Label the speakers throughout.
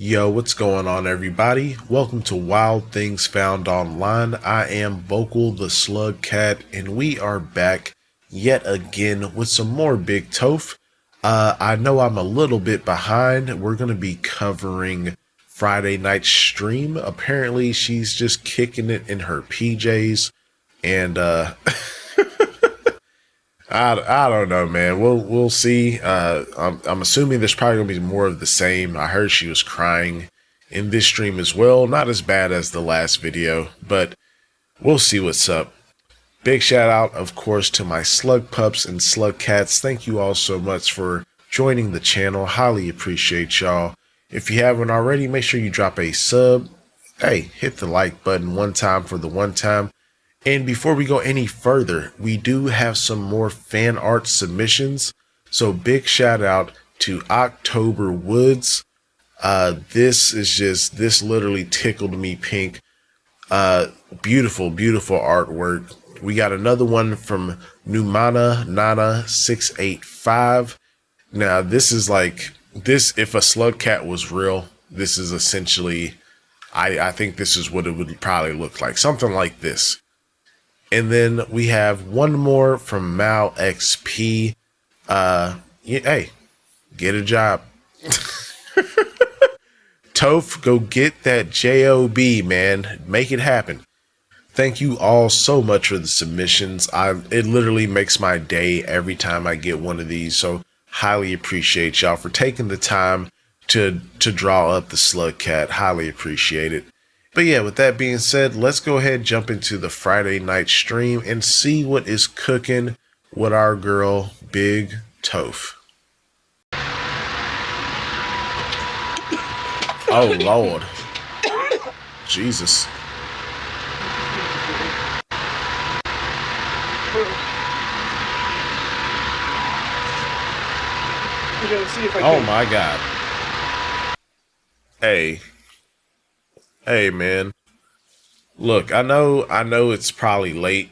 Speaker 1: Yo, what's going on, everybody? Welcome to Wild Things Found Online. I am Vokal the Slug Cat, and we are back yet again with some more Big Toph. I know I'm a little bit behind. We're going to be covering Friday night stream. Apparently, she's just kicking it in her PJs, and I don't know, man. We'll see. I'm assuming there's probably gonna be more of the same. I heard she was crying in this stream as well. Not as bad as the last video, but we'll see what's up. Big shout out, of course, to my slug pups and slug cats. Thank you all so much for joining the channel. Highly appreciate y'all. If you haven't already, make sure you drop a sub. Hey, hit the like button one time for the one time. And before we go any further, we do have some more fan art submissions. So big shout out to October Woods. This literally tickled me pink. Beautiful, beautiful artwork. We got another one from Numana Nana 685. Now this is like this. If a slug cat was real, this is essentially, I think this is what it would probably look like. Something like this. And then we have one more from Mal XP. Hey, get a job. Toph, go get that job, man. Make it happen. Thank you all so much for the submissions. It literally makes my day every time I get one of these. So highly appreciate y'all for taking the time to draw up the slug cat. Highly appreciate it. But yeah, with that being said, let's go ahead and jump into the Friday night stream and see what is cooking with our girl, Big Toph. Oh, Lord. Jesus. Oh, my God. Hey, man. Look, I know it's probably late.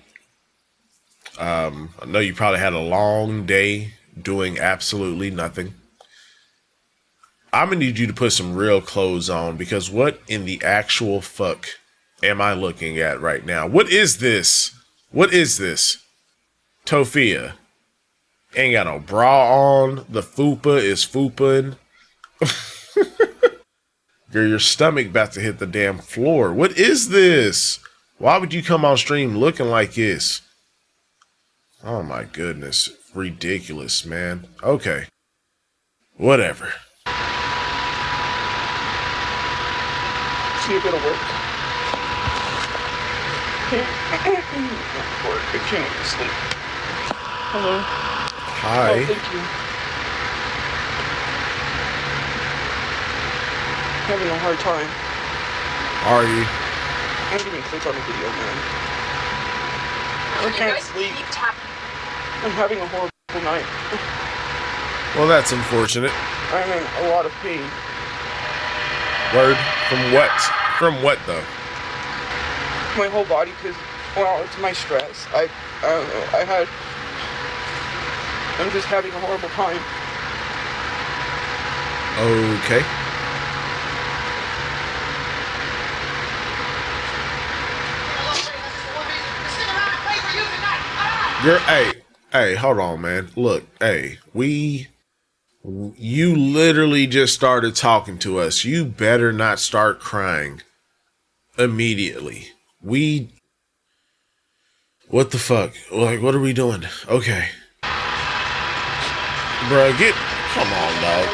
Speaker 1: I know you probably had a long day doing absolutely nothing. I'm gonna need you to put some real clothes on, because what in the actual fuck am I looking at right now? What is this? What is this? Tophia. Ain't got no bra on. The fupa is fupaing. Your stomach about to hit the damn floor. What is this? Why would you come on stream looking like this? Oh my goodness. Ridiculous, man. Okay. Whatever.
Speaker 2: See if it'll work. Work. I can't even sleep. Hello.
Speaker 1: Hi.
Speaker 2: Oh, thank you. Having a hard time.
Speaker 1: Are you?
Speaker 2: I didn't even click on the video, man. I can't sleep. I'm having a horrible night.
Speaker 1: Well, that's unfortunate.
Speaker 2: I'm in a lot of pain.
Speaker 1: Word? From what? From what, though?
Speaker 2: My whole body, because, well, it's my stress. I don't know. I'm just having a horrible time.
Speaker 1: Okay. Hey, hold on, man. Look, hey, you literally just started talking to us. You better not start crying immediately. What the fuck? Like, what are we doing? Okay. Bruh, come on, dog.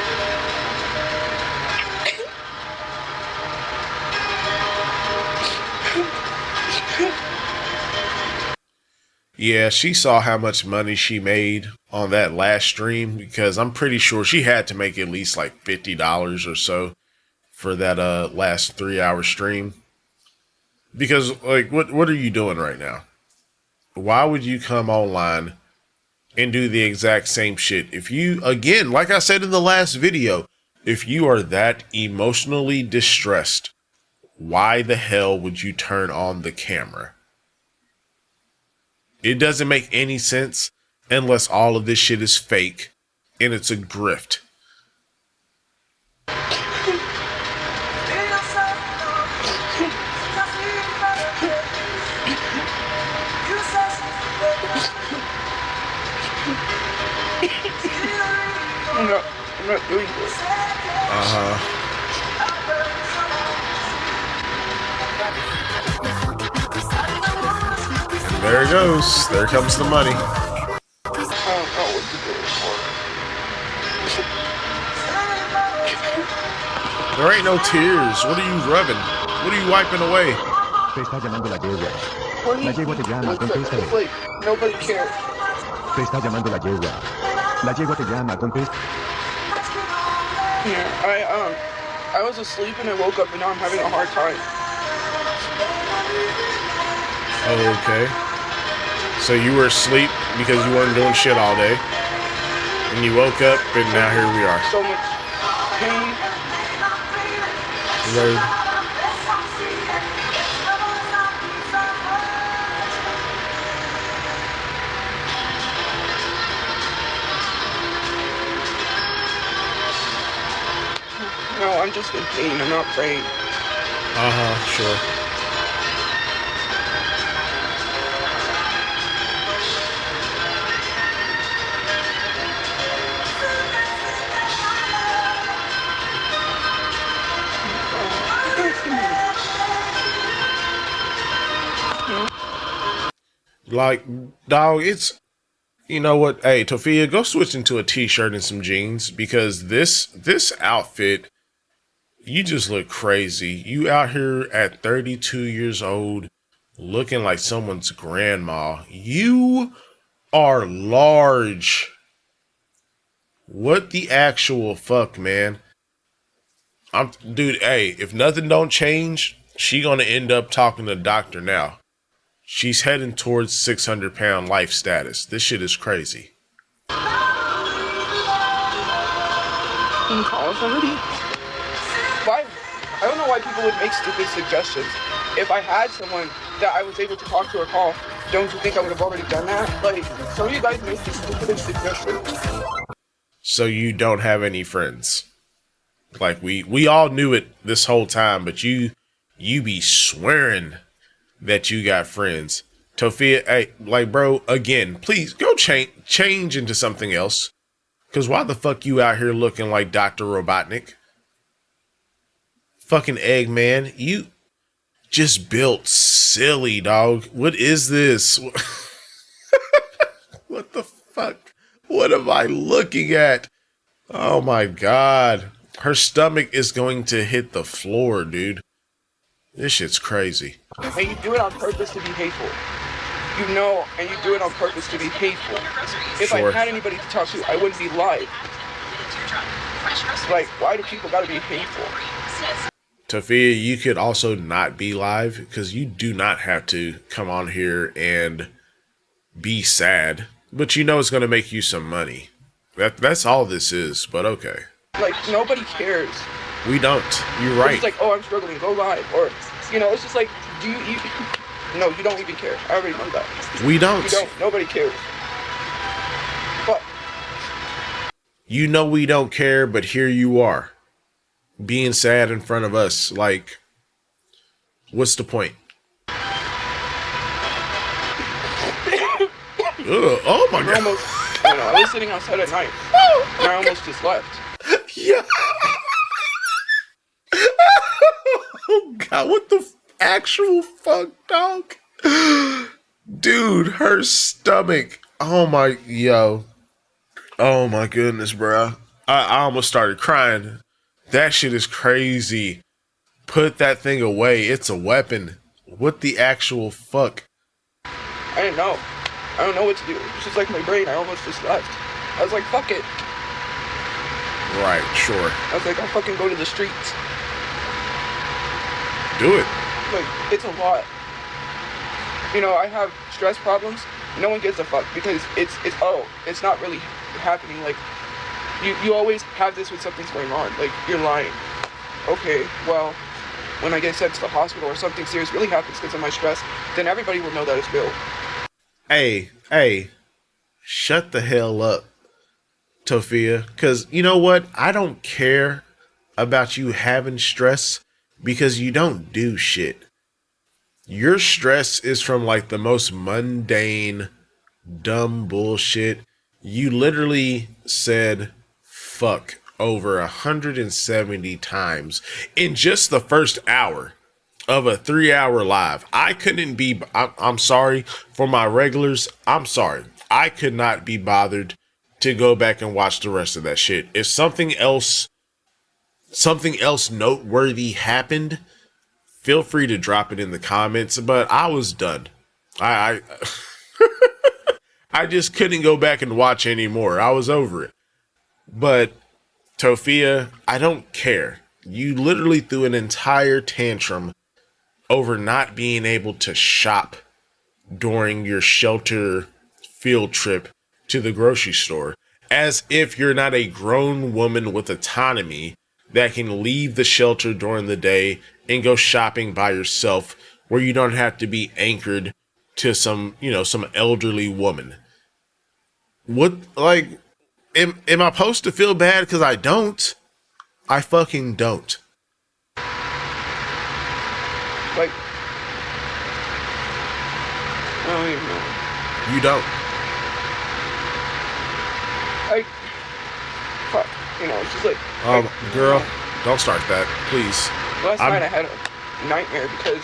Speaker 1: Yeah, she saw how much money she made on that last stream, because I'm pretty sure she had to make at least like $50 or so for that last 3-hour stream. Because like what are you doing right now? Why would you come online and do the exact same shit? If you, again, like I said in the last video, if you are that emotionally distressed, why the hell would you turn on the camera? It doesn't make any sense unless all of this shit is fake and it's a grift.
Speaker 2: I'm not doing good.
Speaker 1: And there it goes. There comes the money.
Speaker 2: I don't know what to do anymore.
Speaker 1: There ain't no tears. What are you rubbing? What are you wiping away?
Speaker 3: Se está llamando la yegua.
Speaker 2: What
Speaker 3: La yegua te llama, contéstale.
Speaker 2: it's like nobody cares.
Speaker 3: Se está llamando la yegua. La yegua te llama, contéstale.
Speaker 2: Yeah, I was asleep and I woke up and now I'm having a hard time.
Speaker 1: Oh, okay. So you were asleep because you weren't doing shit all day. And you woke up and now here we are.
Speaker 2: So much pain.
Speaker 1: Word.
Speaker 2: No, I'm just in pain. I'm not praying.
Speaker 1: Sure. Like, dog, it's, you know what? Hey, Tophia, go switch into a t-shirt and some jeans because this outfit, you just look crazy. You out here at 32 years old looking like someone's grandma. You are large. What the actual fuck, man? Dude, hey, if nothing don't change, she gonna end up talking to the doctor now. She's heading towards 600-pound life status. This shit is crazy.
Speaker 2: Can you call somebody? Why? I don't know why people would make stupid suggestions. If I had someone that I was able to talk to or call, don't you think I would have already done that? Like, some of you guys make these stupid suggestions.
Speaker 1: So you don't have any friends. Like we all knew it this whole time, but you be swearing that you got friends. Tophia, hey, like, bro, again, please go change into something else. Cause why the fuck you out here looking like Dr. Robotnik? Fucking Eggman, you just built silly, dog. What is this? What the fuck? What am I looking at? Oh my god. Her stomach is going to hit the floor, dude. This shit's crazy.
Speaker 2: And you do it on purpose to be hateful. You know, and you do it on purpose to be hateful. If
Speaker 1: Sure.
Speaker 2: I had anybody to talk to, I wouldn't be live. Like, why do people gotta be hateful?
Speaker 1: Tophia, you could also not be live because you do not have to come on here and be sad. But you know it's going to make you some money. That's all this is, but okay.
Speaker 2: Like, nobody cares.
Speaker 1: We don't. You're right.
Speaker 2: It's like, oh, I'm struggling, go live. Or, you know, it's just like, do you no, you don't even care. I already know that.
Speaker 1: We don't.
Speaker 2: You don't. Nobody cares. But
Speaker 1: you know we don't care, but here you are. Being sad in front of us. Like, what's the point? Oh my god.
Speaker 2: I was sitting outside at night. And I almost just left.
Speaker 1: Yeah. Oh god, what the actual fuck, dog? Dude, her stomach. Oh my, yo. Oh my goodness, bro. I almost started crying. That shit is crazy. Put that thing away. It's a weapon. What the actual fuck?
Speaker 2: I didn't know. I don't know what to do. It's just like my brain. I almost just left. I was like, fuck it.
Speaker 1: Right, sure.
Speaker 2: I was like, I'll fucking go to the streets.
Speaker 1: Do it.
Speaker 2: Like, it's a lot. You know, I have stress problems. No one gives a fuck because it's not really happening. Like, you always have this when something's going on. Like, you're lying. Okay, well, when I get sent to the hospital or something serious really happens because of my stress, then everybody will know that it's real.
Speaker 1: Hey, shut the hell up, Tophia. Because you know what? I don't care about you having stress because you don't do shit. Your stress is from like the most mundane, dumb bullshit. You literally said, fuck over 170 times in just the first hour of a 3-hour live. I couldn't be, I'm sorry for my regulars. I'm sorry. I could not be bothered to go back and watch the rest of that shit. If something else noteworthy happened, feel free to drop it in the comments, but I was done. I I just couldn't go back and watch anymore. I was over it. But Tophia, I don't care. You literally threw an entire tantrum over not being able to shop during your shelter field trip to the grocery store, as if you're not a grown woman with autonomy that can leave the shelter during the day and go shopping by yourself, where you don't have to be anchored to some elderly woman. What, like, am I supposed to feel bad because I don't? I fucking don't.
Speaker 2: Like, I don't even know.
Speaker 1: You don't.
Speaker 2: Like, fuck. It's just like,
Speaker 1: girl, don't start that, please.
Speaker 2: Last night I had a nightmare because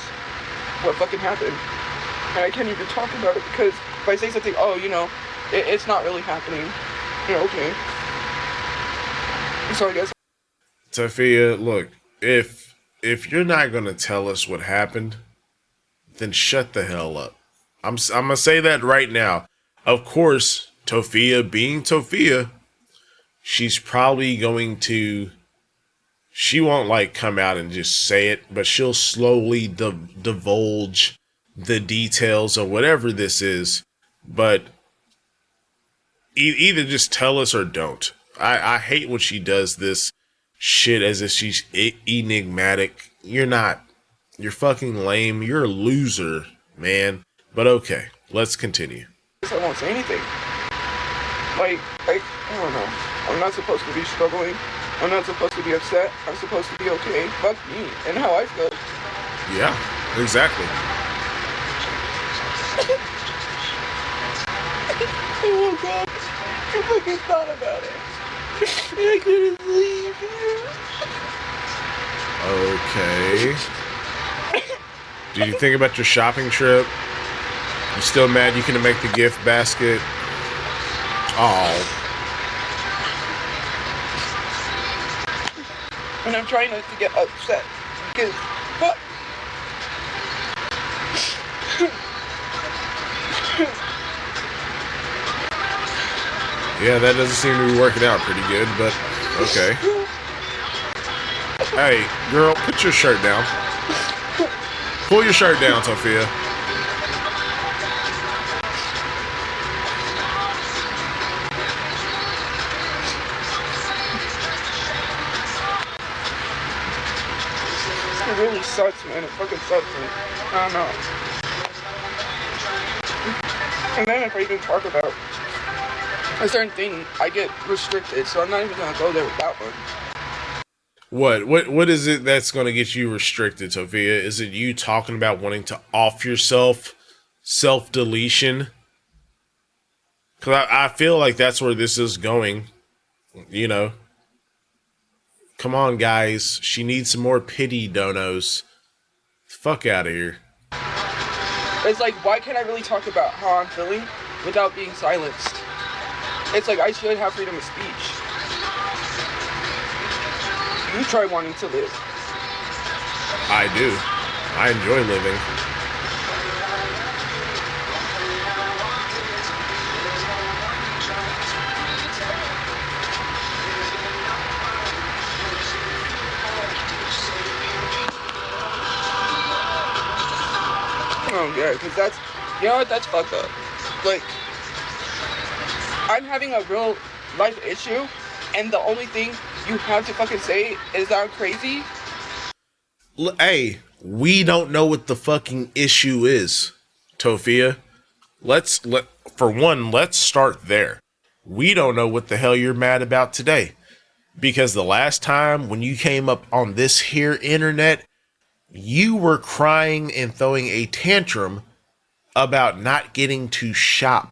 Speaker 2: what fucking happened. And I can't even talk about it because if I say something, it's not really happening. Okay. So I guess.
Speaker 1: Tophia, look, if you're not gonna tell us what happened, then shut the hell up. I'm gonna say that right now. Of course, Tophia being Tophia, she's probably going to. She won't like come out and just say it, but she'll slowly divulge the details of whatever this is. But either just tell us or don't. I hate when she does this shit as if she's enigmatic. You're not. You're fucking lame. You're a loser, man. But okay, let's continue.
Speaker 2: I won't say anything. Like, I don't know. I'm not supposed to be struggling. I'm not supposed to be upset. I'm supposed to be okay. Fuck me and how I feel.
Speaker 1: Yeah, exactly.
Speaker 2: I woke up. I fucking thought about it. And I couldn't sleep.
Speaker 1: Okay. Did you think about your shopping trip? You still mad you couldn't make the gift basket? Oh.
Speaker 2: And I'm trying not to get upset because fuck.
Speaker 1: Yeah, that doesn't seem to be working out pretty good, but okay. Hey, girl, put your shirt down. Pull your shirt down, Tophia.
Speaker 2: It really sucks, man. It fucking sucks, man. I don't know. And then if I even talk about a certain thing, I get restricted, so I'm not even gonna go there with that one.
Speaker 1: What is it that's gonna get you restricted, Tophia? Is it you talking about wanting to off yourself, self-deletion? Because I feel like that's where this is going, Come on, guys. She needs some more pity donos. Fuck out of here.
Speaker 2: It's like, why can't I really talk about how I'm feeling without being silenced? It's like, I should have freedom of speech. You try wanting to live.
Speaker 1: I do. I enjoy living.
Speaker 2: Oh yeah, because that's, that's fucked up. Like, I'm having a real life issue, and the only thing you have to fucking say is that I'm crazy.
Speaker 1: Hey, we don't know what the fucking issue is, Tophia. Let's start there. We don't know what the hell you're mad about today. Because the last time when you came up on this here internet, you were crying and throwing a tantrum about not getting to shop.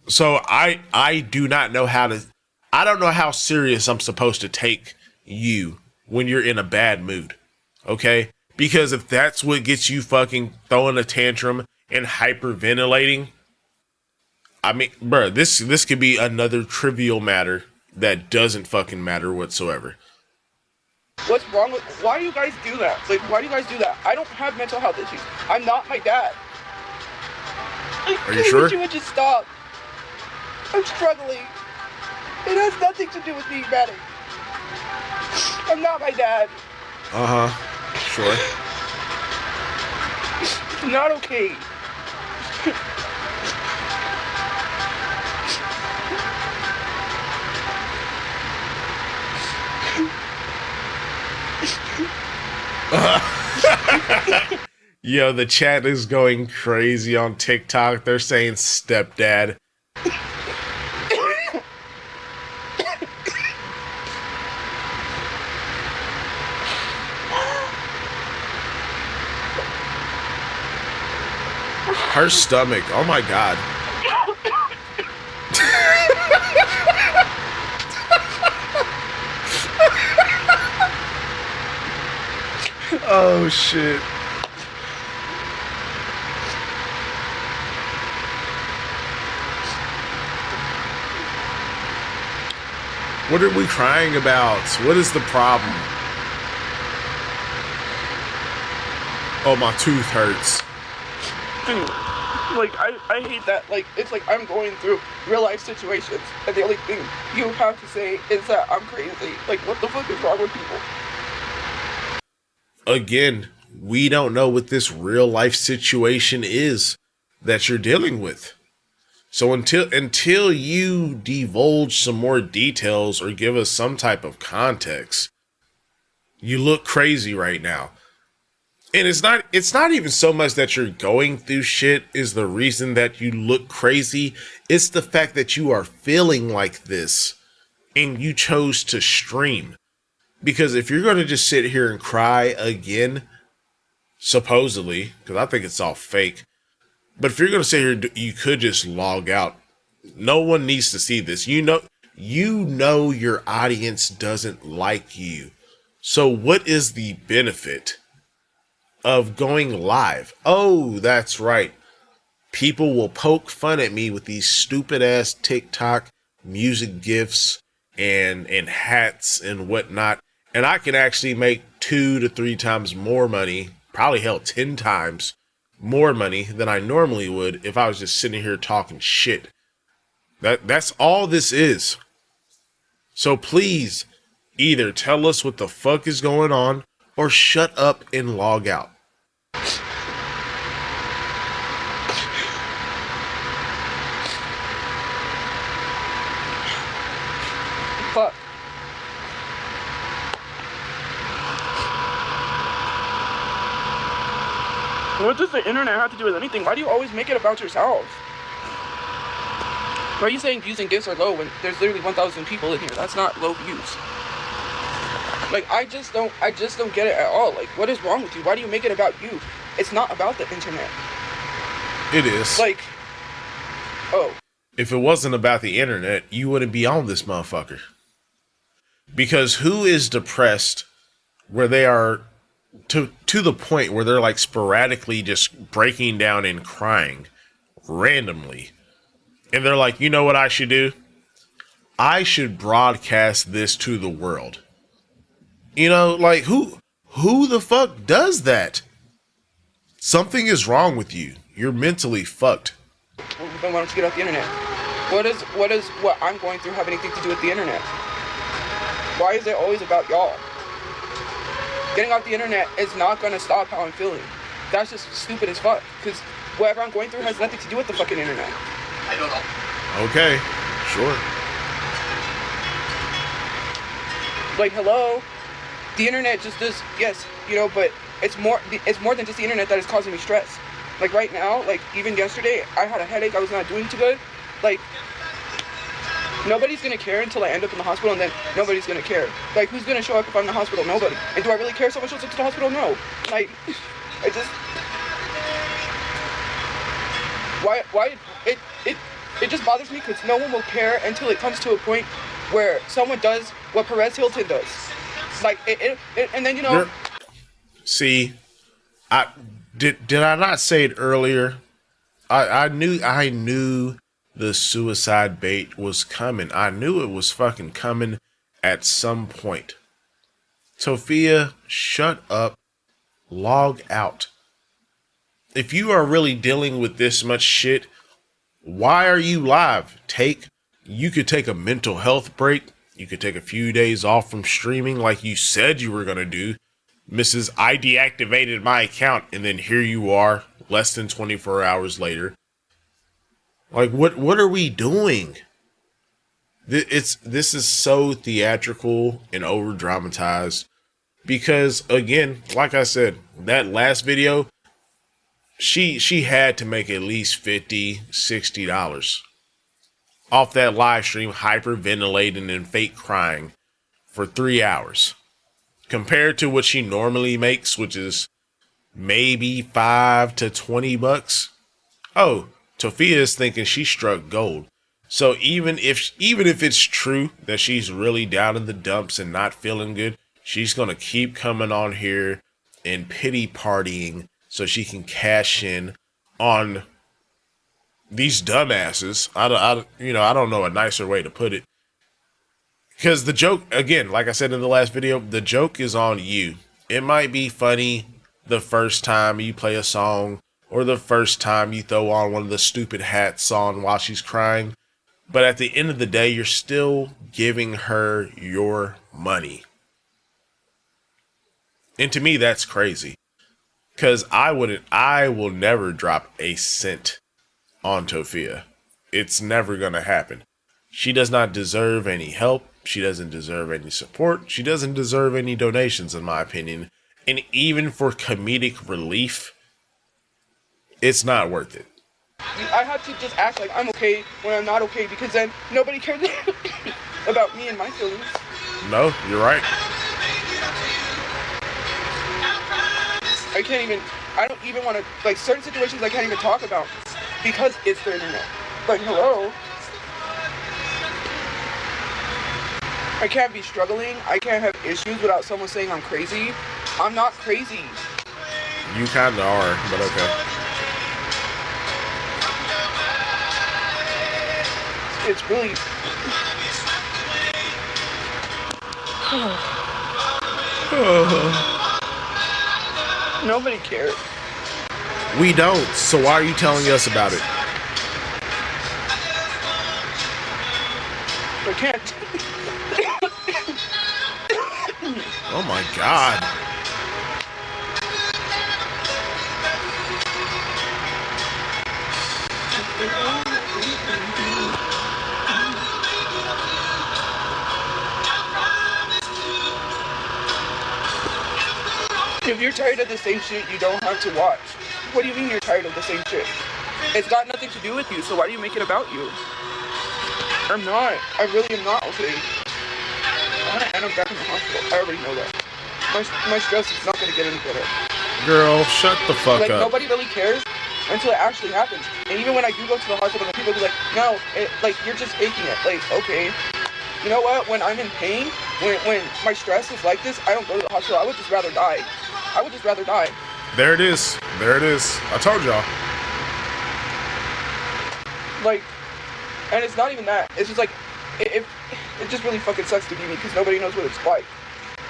Speaker 1: So I do not know how to. I don't know how serious I'm supposed to take you when you're in a bad mood. Okay? Because if that's what gets you fucking throwing a tantrum and hyperventilating, I mean, bruh, this could be another trivial matter that doesn't fucking matter whatsoever.
Speaker 2: What's wrong with? Why do you guys do that? Like, why do you guys do that? I don't have mental health issues. I'm not my dad.
Speaker 1: Are you sure?
Speaker 2: Wish you would just stop. I'm struggling. It has nothing to do with being manic. I'm not my dad.
Speaker 1: Sure.
Speaker 2: It's not okay.
Speaker 1: Yo, the chat is going crazy on TikTok. They're saying stepdad. Her stomach. Oh my god. Oh shit. What are we crying about? What is the problem? Oh, my tooth hurts.
Speaker 2: Dude, like, I hate that. Like, it's like I'm going through real life situations, and the only thing you have to say is that I'm crazy. Like, what the fuck is wrong with people?
Speaker 1: Again, we don't know what this real life situation is that you're dealing with. So until you divulge some more details or give us some type of context, you look crazy right now. And it's not even so much that you're going through shit is the reason that you look crazy. It's the fact that you are feeling like this and you chose to stream. Because if you're going to just sit here and cry again, supposedly, because I think it's all fake, but if you're going to sit here, you could just log out. No one needs to see this. You know your audience doesn't like you. So what is the benefit of going live? Oh, that's right. People will poke fun at me with these stupid ass TikTok music gifts and hats and whatnot. And I can actually make 2 to 3 times more money, probably hell 10 times more money than I normally would if I was just sitting here talking shit. That's all this is. So please either tell us what the fuck is going on or shut up and log out.
Speaker 2: Fuck. What does the internet have to do with anything? Why do you always make it about yourself? Why are you saying views and gifts are low when there's literally 1,000 people in here? That's not low views. Like, I just don't get it at all. Like, what is wrong with you? Why do you make it about you? It's not about the internet.
Speaker 1: It is.
Speaker 2: Like, oh.
Speaker 1: If it wasn't about the internet, you wouldn't be on this motherfucker. Because who is depressed where they are to the point where they're like sporadically just breaking down and crying randomly? And they're like, you know what I should do? I should broadcast this to the world. You know, like who the fuck does that? Something is wrong with you. You're mentally fucked.
Speaker 2: Then why don't you get off the internet? What is what I'm going through have anything to do with the internet? Why is it always about y'all? Getting off the internet is not gonna stop how I'm feeling. That's just stupid as fuck. Because whatever I'm going through has nothing to do with the fucking internet. I don't know.
Speaker 1: Okay, sure.
Speaker 2: Like, hello? The internet just does, yes, you know, but it's more than just the internet that is causing me stress. Like, right now, like, even yesterday, I had a headache, I was not doing too good. Like, nobody's gonna care until I end up in the hospital, and then nobody's gonna care. Like, who's gonna show up if I'm in the hospital? Nobody. And do I really care if someone shows up to the hospital? No. Like, why, it just bothers me because no one will care until it comes to a point where someone does what Perez Hilton does. Like and then
Speaker 1: See, I did I not say it earlier? I knew the suicide bait was coming. I knew it was fucking coming at some point. Tophia, shut up. Log out. If you are really dealing with this much shit, why are you live? You could take a mental health break. You could take a few days off from streaming like you said you were gonna do. Mrs. I deactivated my account, and then here you are, less than 24 hours later. Like, what are we doing? This is so theatrical and over dramatized because, again, like I said, that last video, she had to make at least $50, $60 off that live stream, hyperventilating and fake crying for 3 hours, compared to what she normally makes, which is maybe $5 to $20. Oh, Tophia is thinking she struck gold. So even if it's true that she's really down in the dumps and not feeling good, she's gonna keep coming on here and pity partying so she can cash in on these dumbasses. I don't know a nicer way to put it. Because the joke, again, like I said in the last video, the joke is on you. It might be funny the first time you play a song or the first time you throw on one of the stupid hats on while she's crying. But at the end of the day, you're still giving her your money. And to me, that's crazy. Because I will never drop a cent on Tophia. It's never going to happen. She does not deserve any help. She doesn't deserve any support. She doesn't deserve any donations, in my opinion. And even for comedic relief, it's not worth it.
Speaker 2: I have to just act like I'm okay when I'm not okay because then nobody cares about me and my feelings.
Speaker 1: No, you're right.
Speaker 2: I don't even want to, like, certain situations I can't even talk about because it's the internet. Like, hello? I can't be struggling. I can't have issues without someone saying I'm crazy. I'm not crazy.
Speaker 1: You kind of are, but okay.
Speaker 2: It's really... Nobody cares.
Speaker 1: We don't, so why are you telling us about it?
Speaker 2: I can't.
Speaker 1: Oh my god.
Speaker 2: If you're tired of the same shit, you don't have to watch. What do you mean you're tired of the same shit? It's got nothing to do with you, so why do you make it about you? I'm not. I really am not okay. I'm gonna end up back in the hospital. I already know that. My stress is not gonna get any better.
Speaker 1: Girl, shut the fuck
Speaker 2: up.
Speaker 1: up.
Speaker 2: Nobody really cares until it actually happens. And even when I do go to the hospital, the people be like, no, you're just faking it. Like, okay. You know what? When I'm in pain, when my stress is like this, I don't go to the hospital. I would just rather die.
Speaker 1: There it is. I told y'all.
Speaker 2: Like, and it's not even that. It's just like, it just really fucking sucks to be me because nobody knows what it's like.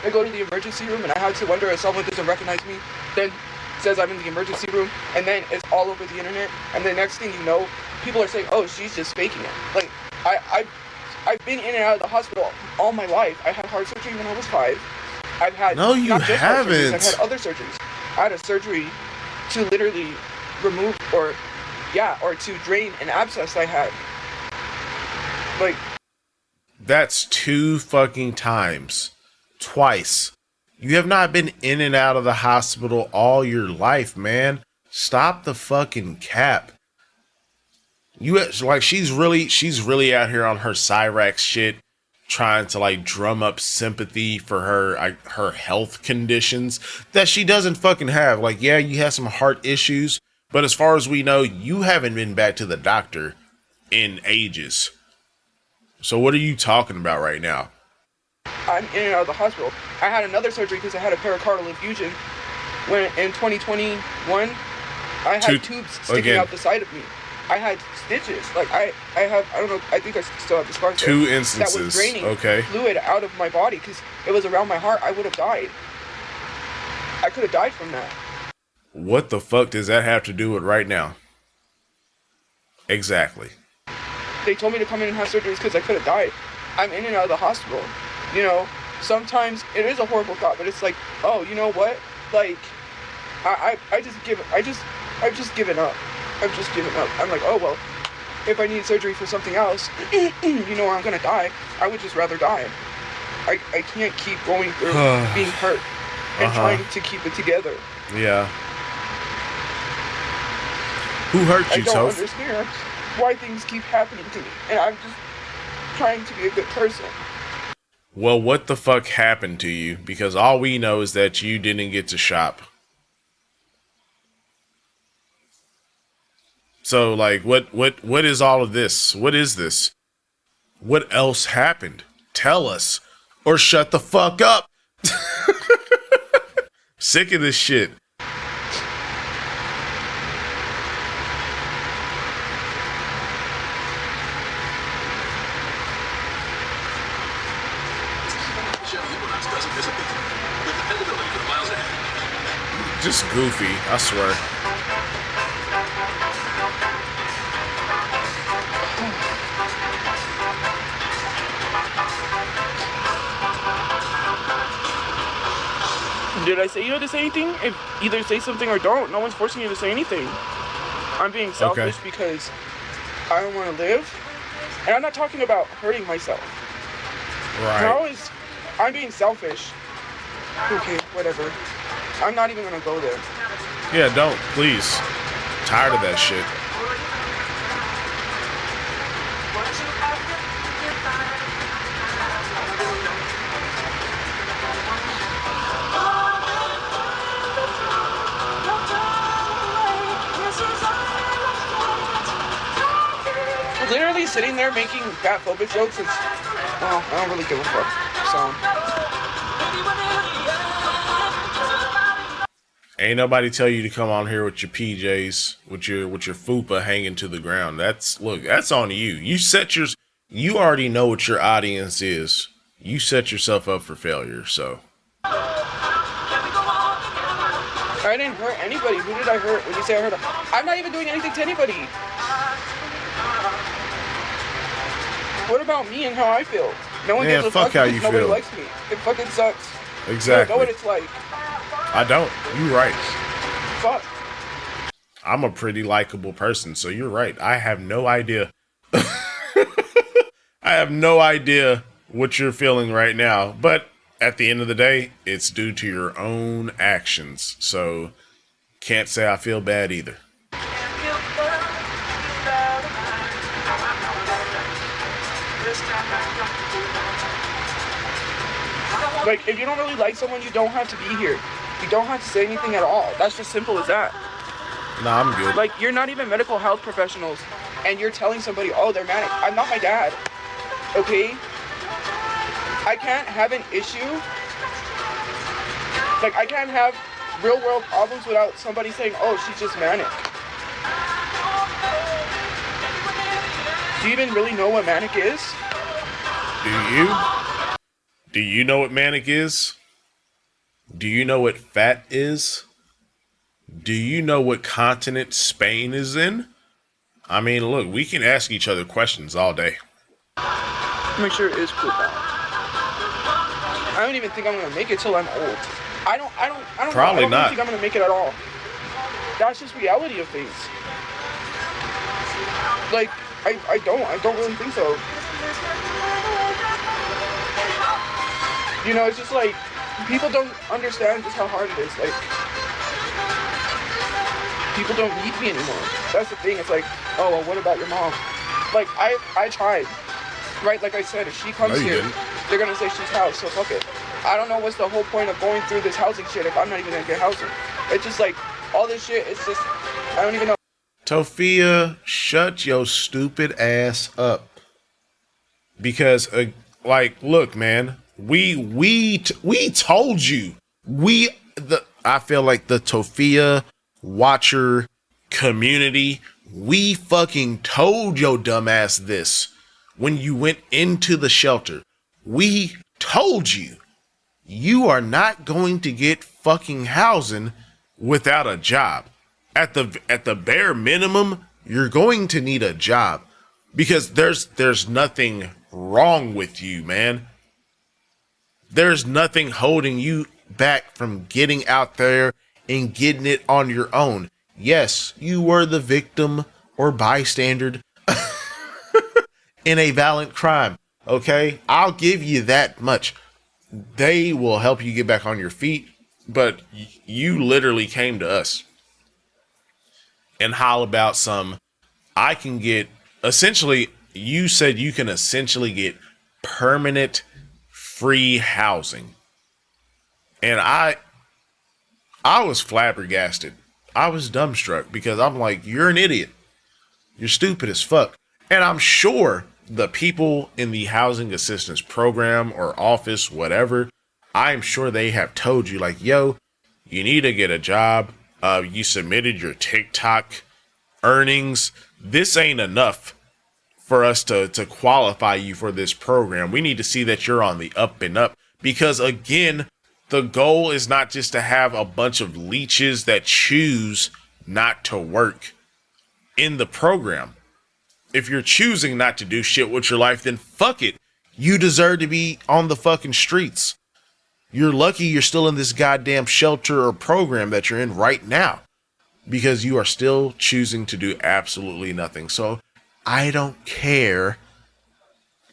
Speaker 2: I go to the emergency room and I have to wonder if someone doesn't recognize me, then says I'm in the emergency room, and then it's all over the internet, and the next thing you know, people are saying, oh, she's just faking it. Like, I've been in and out of the hospital all my life. I had heart surgery when I was 5. I've had
Speaker 1: no, you
Speaker 2: not just heart surgeries,
Speaker 1: haven't.
Speaker 2: I've had other surgeries. I had a surgery to literally remove or to drain an abscess I had. Like,
Speaker 1: that's 2 fucking times. Twice. You have not been in and out of the hospital all your life, man. Stop the fucking cap. She's really out here on her Cyrax shit, trying to like drum up sympathy for her health conditions that she doesn't fucking have. Like, yeah, you have some heart issues, but as far as we know, you haven't been back to the doctor in ages. So what are you talking about right now?
Speaker 2: I'm in and out of the hospital. I had another surgery because I had a pericardial effusion. When in 2021, I had tubes sticking out the side of me. I had stitches. Like I don't know. I think I still have the scars.
Speaker 1: Two instances.
Speaker 2: That was draining
Speaker 1: okay.
Speaker 2: fluid out of my body because it was around my heart. I would have died. I could have died from that.
Speaker 1: What the fuck does that have to do with right now? Exactly.
Speaker 2: They told me to come in and have surgeries because I could have died. I'm in and out of the hospital. You know, sometimes it is a horrible thought, but it's like, oh, you know what? Like, I've just given up. I've just given up. I'm like, oh well, if I need surgery for something else, you know, I'm gonna die. I would just rather die. I can't keep going through being hurt and trying to keep it together.
Speaker 1: Yeah. Who hurt you,
Speaker 2: I don't
Speaker 1: Toph?
Speaker 2: understand why things keep happening to me, and I'm just trying to be a good person.
Speaker 1: Well, what the fuck happened to you? Because all we know is that you didn't get to shop. So, like, what is all of this? What is this? What else happened? Tell us. Or shut the fuck up. Sick of this shit. Just goofy, I swear.
Speaker 2: Did I say you had to say anything? If either say something or don't. No one's forcing you to say anything. I'm being selfish because I don't want to live. And I'm not talking about hurting myself.
Speaker 1: Right.
Speaker 2: I'm being selfish. Okay, whatever. I'm not even gonna go there.
Speaker 1: Yeah, don't, please. Tired of that shit.
Speaker 2: Literally sitting there making fatphobic jokes is, well, I don't really give a fuck. So.
Speaker 1: Ain't nobody tell you to come on here with your PJs, with your fupa hanging to the ground. That's on you. You already know what your audience is. You set yourself up for failure, so.
Speaker 2: I didn't hurt anybody. Who did I hurt when you say I hurt? I'm not even doing anything to anybody. What about me and how I feel? No one gives a fuck
Speaker 1: how you
Speaker 2: nobody
Speaker 1: feel.
Speaker 2: likes me. It fucking sucks.
Speaker 1: Exactly.
Speaker 2: You don't know what it's like.
Speaker 1: I don't. You right.
Speaker 2: Fuck.
Speaker 1: I'm a pretty likable person, so you're right. I have no idea. I have no idea what you're feeling right now, but at the end of the day, it's due to your own actions. So can't say I feel bad either.
Speaker 2: Like, if you don't really like someone, you don't have to be here. You don't have to say anything at all. That's just simple as that.
Speaker 1: Nah, I'm good.
Speaker 2: Like, you're not even medical health professionals, and you're telling somebody, oh, they're manic. I'm not my dad, okay? I can't have an issue. Like, I can't have real-world problems without somebody saying, oh, she's just manic. Do you even really know what manic is?
Speaker 1: Do you? Do you know what manic is? Do you know what fat is? Do you know what continent Spain is in? I mean, look, we can ask each other questions all day.
Speaker 2: Make sure it is cool down. I don't even think I'm gonna make it till I'm old. I don't
Speaker 1: Probably
Speaker 2: know. I don't
Speaker 1: not.
Speaker 2: think I'm gonna make it at all. That's just reality of things. Like, I don't really think so. You know, it's just like, people don't understand just how hard it is. Like, people don't need me anymore. That's the thing. It's like, oh, well, what about your mom? Like, I tried. Right? Like I said, if she comes here, they're gonna say she's housed, so fuck it. I don't know what's the whole point of going through this housing shit if I'm not even gonna get housing. It's just like, all this shit, it's just, I don't even know.
Speaker 1: Tophia, shut your stupid ass up. Because, like, look, man, we told you. I feel like the Tophia watcher community, we fucking told your dumbass this when you went into the shelter. We told you, you are not going to get fucking housing without a job. At the bare minimum, you're going to need a job because there's nothing wrong with you, man. There's nothing holding you back from getting out there and getting it on your own. Yes, you were the victim or bystander in a violent crime. Okay, I'll give you that much. They will help you get back on your feet, but you literally came to us and howl about some. I can get, essentially, you said you can essentially get permanent free housing. And I was flabbergasted. I was dumbstruck because I'm like, you're an idiot. You're stupid as fuck. And I'm sure the people in the housing assistance program or office, whatever, I'm sure they have told you like, yo, you need to get a job. You submitted your TikTok earnings. This ain't enough for us to qualify you for this program. We need to see that you're on the up and up because, again, the goal is not just to have a bunch of leeches that choose not to work in the program. If you're choosing not to do shit with your life, then fuck it. You deserve to be on the fucking streets. You're lucky you're still in this goddamn shelter or program that you're in right now because you are still choosing to do absolutely nothing. So I don't care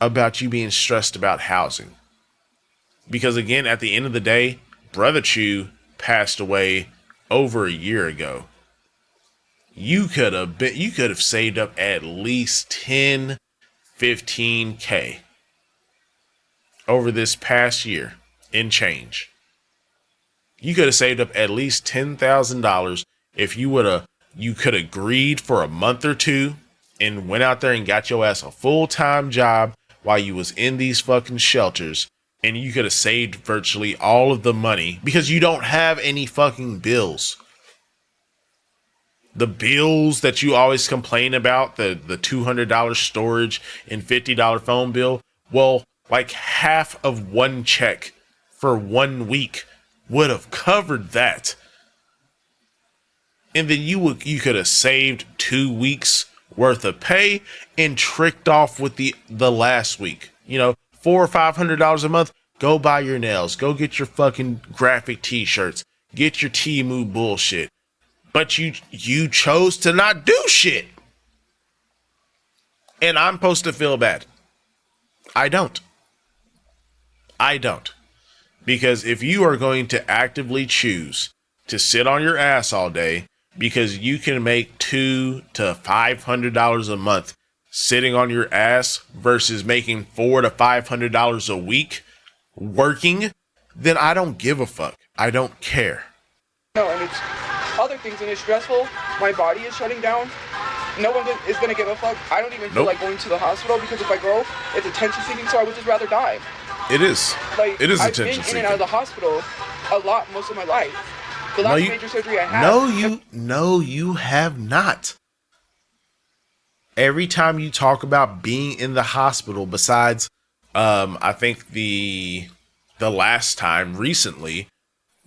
Speaker 1: about you being stressed about housing. Because again, at the end of the day, Brother Chew passed away over a year ago. You could have saved up at least 10, 15K over this past year in change. You could have saved up at least $10,000 if you could have agreed for a month or two and went out there and got your ass a full-time job while you was in these fucking shelters. And you could have saved virtually all of the money because you don't have any fucking bills. The bills that you always complain about, the $200 storage and $50 phone bill, well, like half of one check for 1 week would have covered that. And then you could have saved 2 weeks worth of pay and tricked off with the last week. You know, $400 or $500 a month. Go buy your nails. Go get your fucking graphic t-shirts. Get your Temu bullshit. But you chose to not do shit. And I'm supposed to feel bad. I don't. Because if you are going to actively choose to sit on your ass all day because you can make $200 to $500 a month sitting on your ass versus making $400 to $500 a week working, then I don't give a fuck. I don't care.
Speaker 2: No, and it's other things, and it's stressful. My body is shutting down. No one is going to give a fuck. I don't even feel like going to the hospital because if I go, it's attention seeking, so I would just rather die.
Speaker 1: It is.
Speaker 2: Like,
Speaker 1: it is
Speaker 2: I've
Speaker 1: attention seeking.
Speaker 2: been in and out of the hospital a lot most of my life. The last major surgery I had.
Speaker 1: No, you have not. Every time you talk about being in the hospital, besides, I think the last time recently,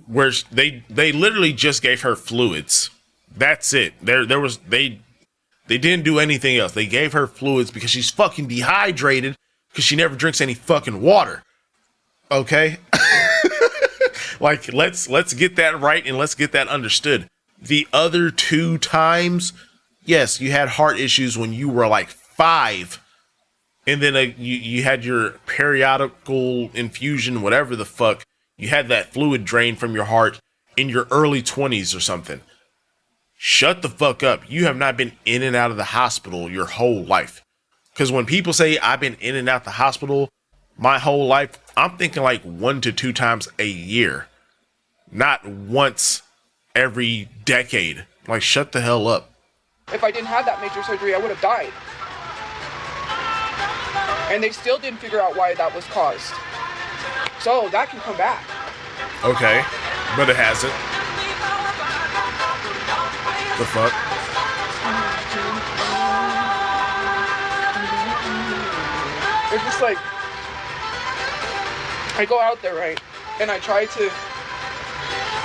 Speaker 1: where they literally just gave her fluids. That's it. They didn't do anything else. They gave her fluids because she's fucking dehydrated because she never drinks any fucking water. Okay? Like, let's get that right and let's get that understood. The other 2 times, yes, you had heart issues when you were like 5. And then you had your periodical infusion, whatever the fuck. You had that fluid drain from your heart in your early 20s or something. Shut the fuck up. You have not been in and out of the hospital your whole life. Because when people say I've been in and out the hospital my whole life, I'm thinking like 1 to 2 times a year. Not once every decade. Like, shut the hell up.
Speaker 2: if I didn't have that major surgery, I would have died. And they still didn't figure out why that was caused. So that can come back.
Speaker 1: Okay, but it hasn't. The fuck?
Speaker 2: It's just like, I go out there, right, and I try to,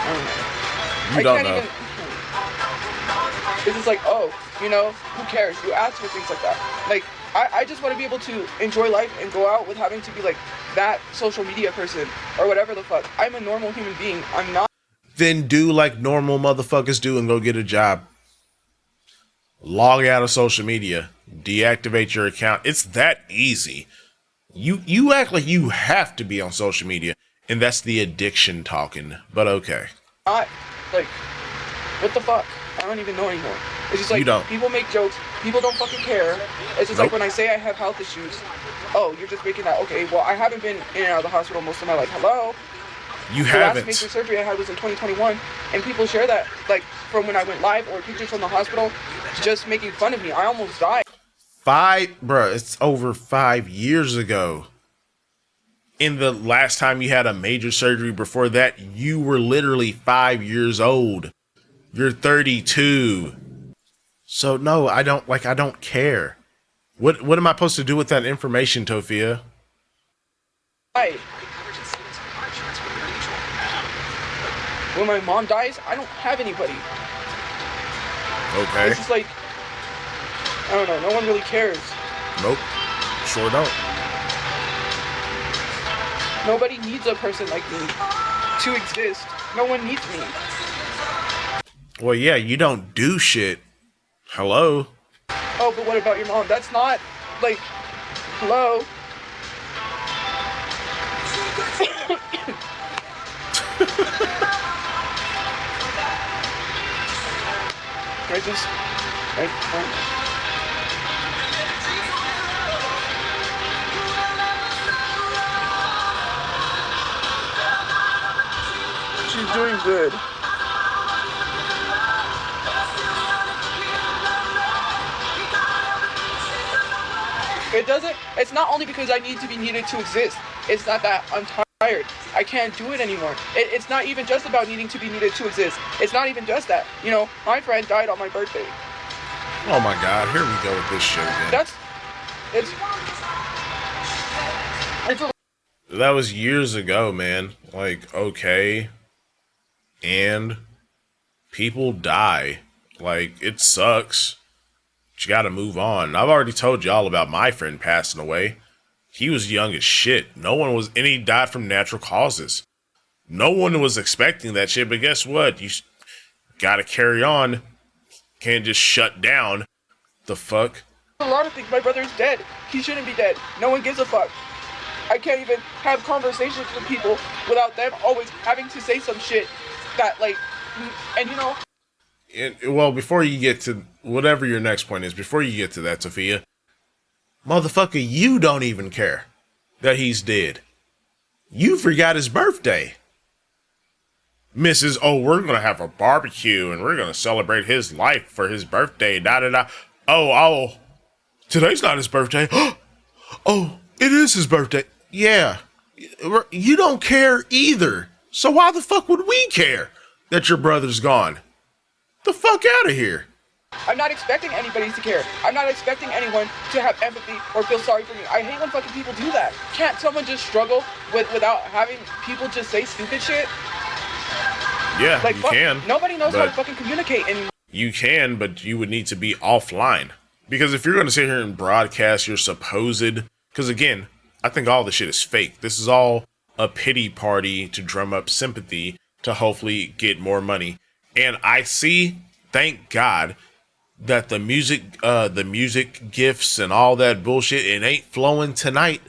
Speaker 2: I don't know.
Speaker 1: You don't know.
Speaker 2: It's just like, oh, you know, who cares? You ask for things like that. Like, I just want to be able to enjoy life and go out with having to be like that social media person or whatever the fuck. I'm a normal human being. I'm not.
Speaker 1: Then do like normal motherfuckers do and go get a job. Log out of social media. Deactivate your account. It's that easy. You act like you have to be on social media, and that's the addiction talking. But okay.
Speaker 2: Like, what the fuck? I don't even know anymore. It's just like, people make jokes. People don't fucking care. It's just like when I say I have health issues. Oh, you're just making that. Okay, well, I haven't been in and out of the hospital most of my life. Hello?
Speaker 1: You haven't.
Speaker 2: The last major surgery I had was in 2021, and people share that, like, from when I went live or pictures from the hospital, just making fun of me. I almost died.
Speaker 1: Bruh, it's over 5 years ago. In the last time you had a major surgery before that, you were literally 5 years old. You're 32. So no, I don't care. What am I supposed to do with that information, Tophia?
Speaker 2: When my mom dies, I don't have anybody.
Speaker 1: Okay.
Speaker 2: It's just like, I don't know, no one really cares.
Speaker 1: Nope. Sure don't.
Speaker 2: Nobody needs a person like me to exist. No one needs me.
Speaker 1: Well, yeah, you don't do shit. Hello?
Speaker 2: Oh, but what about your mom? That's not, like, hello? She's doing good. It's not only because I need to be needed to exist. It's not that I'm tired. I can't do it anymore. It's not even just about needing to be needed to exist. It's not even just that. You know, my friend died on my birthday.
Speaker 1: Oh my god, here we go with this shit again. That was years ago, man. Like, okay. And people die. Like, it sucks. But you gotta move on. I've already told y'all about my friend passing away. He was young as shit. And he died from natural causes. No one was expecting that shit, but guess what? You gotta carry on. Can't just shut down. The fuck?
Speaker 2: A lot of things. My brother's dead. He shouldn't be dead. No one gives a fuck. I can't even have conversations with people without them always having to say some shit that, like, and you know.
Speaker 1: Well, before you get to whatever your next point is, before you get to that, Tophia, motherfucker, you don't even care that he's dead. You forgot his birthday. Mrs. Oh, we're going to have a barbecue and we're going to celebrate his life for his birthday, da-da-da. Oh, today's not his birthday. Oh, it is his birthday. Yeah, you don't care either. So why the fuck would we care that your brother's gone? The fuck out of here.
Speaker 2: I'm not expecting anybody to care. I'm not expecting anyone to have empathy or feel sorry for me. I hate when fucking people do that. Can't someone just struggle without having people just say stupid shit?
Speaker 1: Yeah, like, you can.
Speaker 2: Nobody knows how to fucking communicate anymore.
Speaker 1: You can, but you would need to be offline. Because if you're going to sit here and broadcast your supposed... Because again, I think all this shit is fake. This is all a pity party to drum up sympathy to hopefully get more money. And I see, thank God, that the music gifts and all that bullshit, it ain't flowing tonight.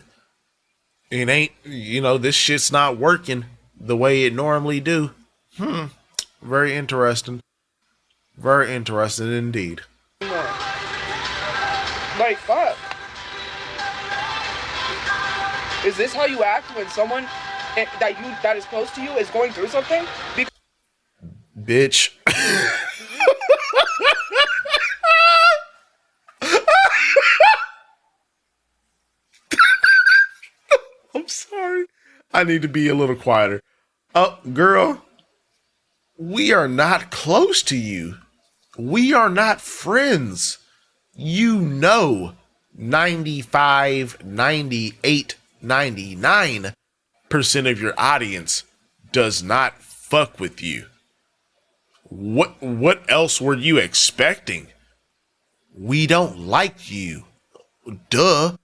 Speaker 1: It ain't, this shit's not working the way it normally do. Very interesting. Very interesting indeed.
Speaker 2: Like, fuck. Is this how you act when someone that is close to you is going through something?
Speaker 1: Bitch. I need to be a little quieter. Oh, girl, we are not close to you. We are not friends. You know, 95, 98, 99% of your audience does not fuck with you. What else were you expecting? We don't like you. Duh.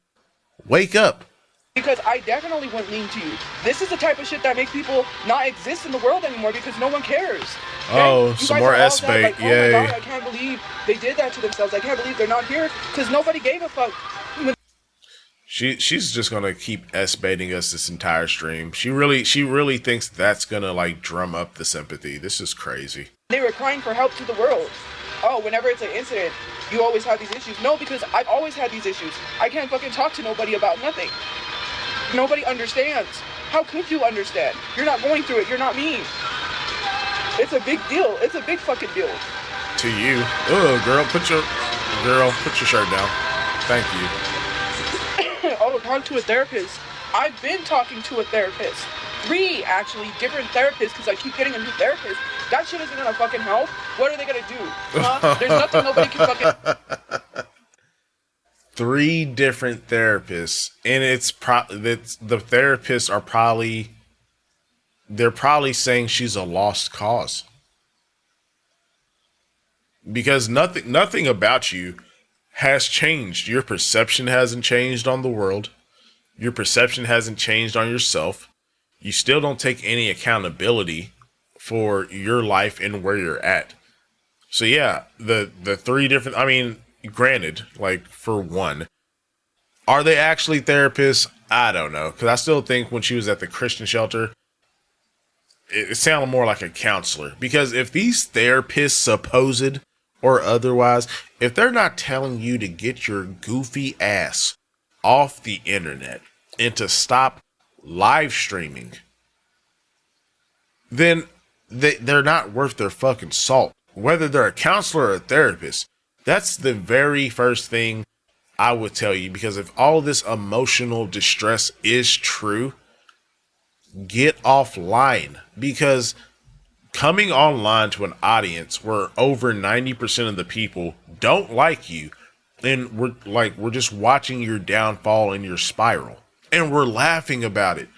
Speaker 1: Wake up.
Speaker 2: Because I definitely wouldn't lean to you. This is the type of shit that makes people not exist in the world anymore because no one cares.
Speaker 1: Oh,
Speaker 2: You
Speaker 1: some
Speaker 2: guys
Speaker 1: more
Speaker 2: are all
Speaker 1: S-bait.
Speaker 2: that, like,
Speaker 1: Yay.
Speaker 2: Oh my God, I can't believe they did that to themselves. I can't believe they're not here because nobody gave a fuck.
Speaker 1: She's just gonna keep S-baiting us this entire stream. She really thinks that's gonna like drum up the sympathy. This is crazy.
Speaker 2: They were crying for help to the world. Oh, whenever it's an incident, you always have these issues. No, because I've always had these issues. I can't fucking talk to nobody about nothing. Nobody understands. How could you understand? You're not going through it. You're not me. It's a big deal. It's a big fucking deal.
Speaker 1: To you. Oh, girl, put your shirt down. Thank you.
Speaker 2: Oh, talk to a therapist. I've been talking to a therapist. 3, actually, different therapists, because I keep getting a new therapist. That shit isn't gonna fucking help. What are they gonna do? Huh? There's nothing nobody can fucking...
Speaker 1: 3 different therapists, and the therapists are probably saying she's a lost cause because nothing about you has changed. Your perception hasn't changed on the world. Your perception hasn't changed on yourself. You still don't take any accountability for your life and where you're at. So yeah, the 3 different, I mean, granted, like for one, are they actually therapists? I don't know. Because I still think when she was at the Christian shelter, it sounded more like a counselor. Because if these therapists, supposed or otherwise, if they're not telling you to get your goofy ass off the internet and to stop live streaming, then they're not worth their fucking salt. Whether they're a counselor or a therapist, that's the very first thing I would tell you. Because if all this emotional distress is true, get offline. Because coming online to an audience where over 90% of the people don't like you, and we're just watching your downfall and your spiral, and we're laughing about it,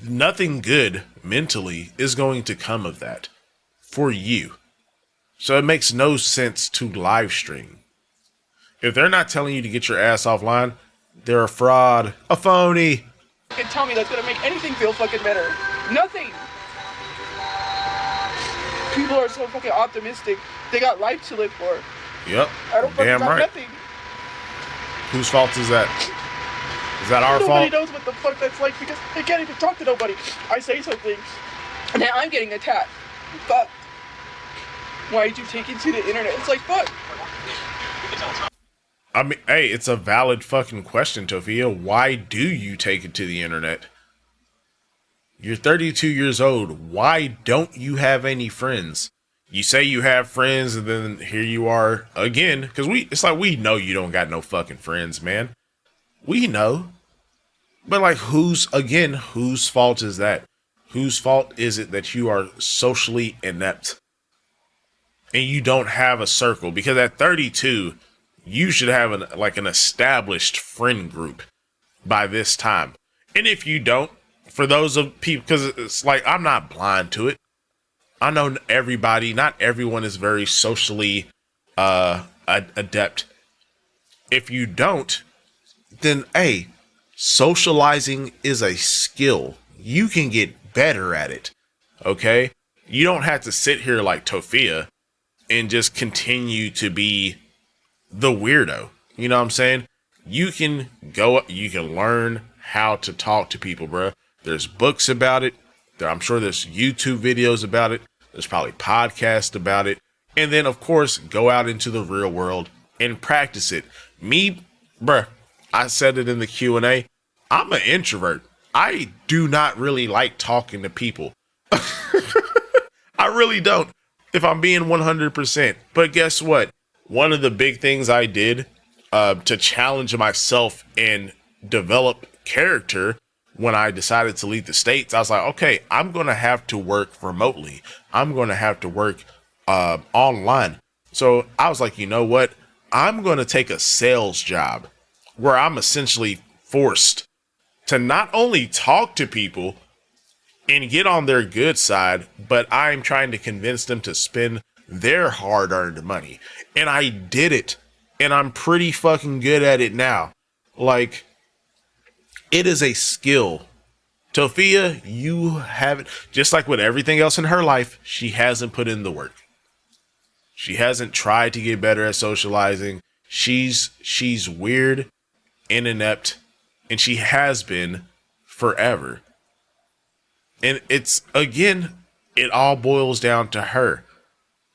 Speaker 1: nothing good mentally is going to come of that for you. So it makes no sense to live stream. If they're not telling you to get your ass offline, they're a fraud, a phony.
Speaker 2: You can tell me that's gonna make anything feel fucking better. Nothing. People are so fucking optimistic. They got life to live for.
Speaker 1: Yep.
Speaker 2: I don't fucking
Speaker 1: damn
Speaker 2: got
Speaker 1: right.
Speaker 2: nothing.
Speaker 1: Whose fault is that? Is that our
Speaker 2: Nobody
Speaker 1: fault?
Speaker 2: knows what the fuck that's like because I can't even talk to nobody. I say something, and now I'm getting attacked. Fuck. Why'd you take it to the internet? It's like, fuck.
Speaker 1: I mean, hey, it's a valid fucking question, Tophia. Why do you take it to the internet? You're 32 years old. Why don't you have any friends? You say you have friends, and then here you are again. Because it's like we know you don't got no fucking friends, man. We know. But like, whose fault is that? Whose fault is it that you are socially inept and you don't have a circle? Because at 32, you should have an established friend group by this time. And if you don't, for those of people, because it's like, I'm not blind to it. I know everybody, not everyone is very socially adept. If you don't, then hey, socializing is a skill. You can get better at it. Okay? You don't have to sit here like Tophia and just continue to be the weirdo. You know what I'm saying? You can learn how to talk to people, bro. There's books about it. I'm sure there's YouTube videos about it. There's probably podcasts about it. And then, of course, go out into the real world and practice it. Me, bruh, I said it in the Q&A. I'm an introvert. I do not really like talking to people. I really don't, if I'm being 100%. But guess what? One of the big things I did to challenge myself and develop character when I decided to leave the States, I was like, okay, I'm going to have to work remotely. I'm going to have to work online. So I was like, you know what? I'm going to take a sales job where I'm essentially forced to not only talk to people and get on their good side, but I'm trying to convince them to spend their hard-earned money. And I did it. And I'm pretty fucking good at it now. Like, it is a skill. Tophia, you haven't, just like with everything else in her life, she hasn't put in the work. She hasn't tried to get better at socializing. She's weird and inept, and she has been forever. And it's, again, it all boils down to her.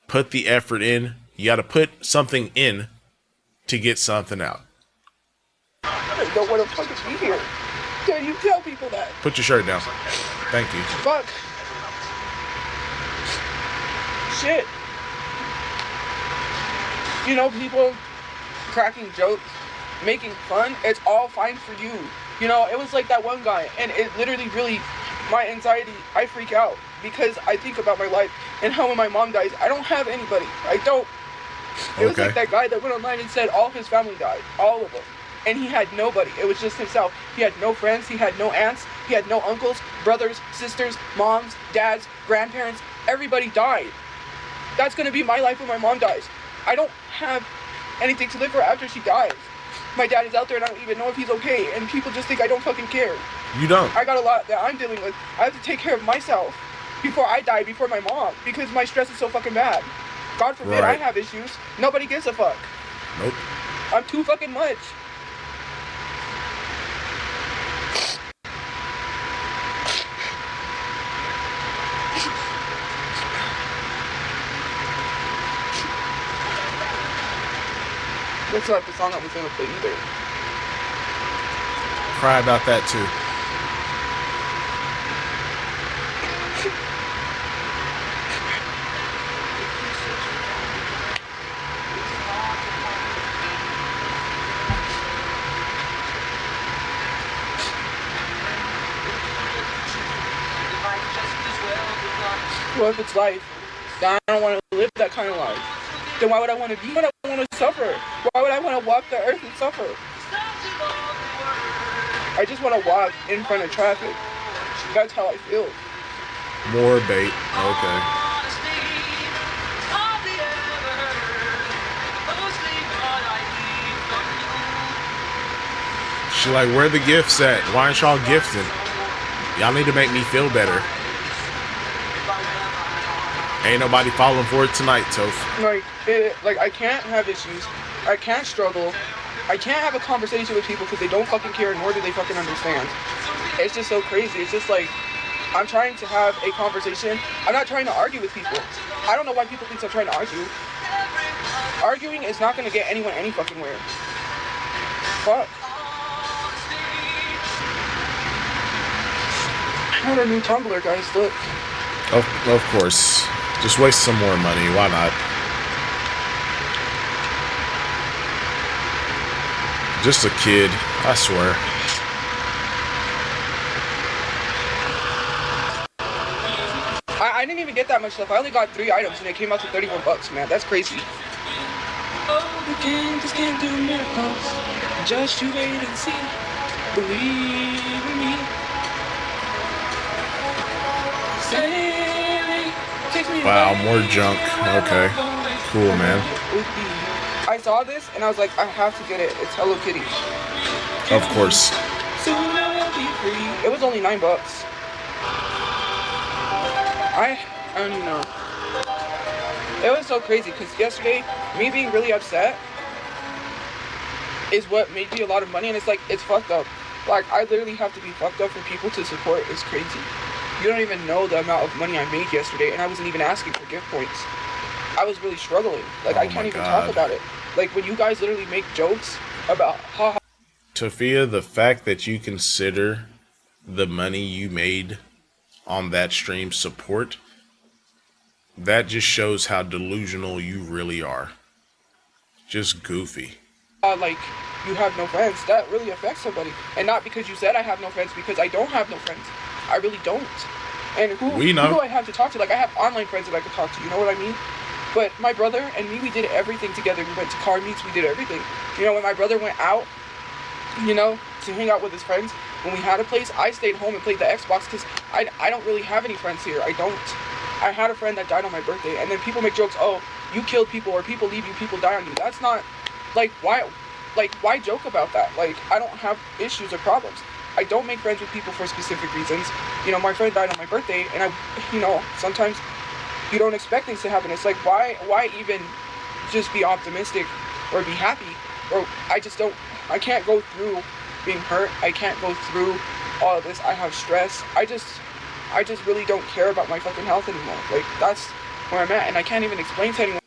Speaker 1: Put the effort in. You got to put something in to get something out.
Speaker 2: I don't want to fucking be here. Can you tell people that?
Speaker 1: Put your shirt down. Thank you.
Speaker 2: Fuck. Shit. You know, people cracking jokes, making fun, it's all fine for you. You know, it was like that one guy, and it literally really, my anxiety, I freak out because I think about my life and how when my mom dies, I don't have anybody. I don't. It was like that guy that went online and said all his family died, all of them. And he had nobody. It was just himself. He had no friends. He had no aunts. He had no uncles, brothers, sisters, moms, dads, grandparents. Everybody died. That's going to be my life when my mom dies. I don't have anything to live for after she dies. My dad is out there and I don't even know if he's okay. And people just think I don't fucking care.
Speaker 1: You don't.
Speaker 2: I got a lot that I'm dealing with. I have to take care of myself before I die, before my mom. Because my stress is so fucking bad. God forbid I have issues. Nobody gives a fuck.
Speaker 1: Nope.
Speaker 2: I'm too fucking much. That's not the song I was gonna play either.
Speaker 1: Cry about that too.
Speaker 2: Well, if it's life, then I don't want to live that kind of life. Then why would I want to be? Why would I want to suffer? Why would I want to walk the earth and suffer? I just want to walk in front of traffic. That's how I feel.
Speaker 1: More bait. Okay. She like, where the gifts at? Why aren't y'all gifting? Y'all need to make me feel better. Ain't nobody falling for it tonight, Toph.
Speaker 2: Like I can't have issues. I can't struggle. I can't have a conversation with people because they don't fucking care, nor do they fucking understand. It's just so crazy. It's just like, I'm trying to have a conversation. I'm not trying to argue with people. I don't know why people think I'm trying to argue. Arguing is not going to get anyone any fucking where. Fuck. I got a new Tumblr, guys. Look.
Speaker 1: Of course. Just waste some more money. Why not? Just a kid. I swear.
Speaker 2: I didn't even get that much stuff. I only got 3 items and it came out to $31, man. That's crazy. Oh, the game just can't do miracles. Just you wait and see. Believe in me.
Speaker 1: Wow, more junk. Okay. Cool, man.
Speaker 2: I saw this and I was like, I have to get it. It's Hello Kitty.
Speaker 1: Of course.
Speaker 2: It was only $9. I don't even know. It was so crazy because yesterday, me being really upset is what made me a lot of money, and it's like, it's fucked up. Like, I literally have to be fucked up for people to support. It's crazy. You don't even know the amount of money I made yesterday, and I wasn't even asking for gift points. I was really struggling. Like, I can't even talk about it. Like, when you guys literally make jokes about haha.
Speaker 1: Tophia, the fact that you consider the money you made on that stream support, that just shows how delusional you really are. Just goofy.
Speaker 2: like, you have no friends, that really affects somebody. And not because you said I have no friends, because I don't have no friends. I really don't. And who do I have to talk to? Like, I have online friends that I could talk to, you know what I mean? But my brother and me, we did everything together. We went to car meets, we did everything. You know, when my brother went out, you know, to hang out with his friends, when we had a place, I stayed home and played the Xbox because I don't really have any friends here. I don't. I had a friend that died on my birthday, and then people make jokes, oh, you killed people, or people leave you, people die on you. That's not, like, why joke about that? Like, I don't have issues or problems. I don't make friends with people for specific reasons. You know, my friend died on my birthday, and you know, sometimes you don't expect things to happen. It's like, why even just be optimistic or be happy? Or I can't go through being hurt. I can't go through all of this. I have stress. I just really don't care about my fucking health anymore. Like, that's where I'm at, and I can't even explain to anyone.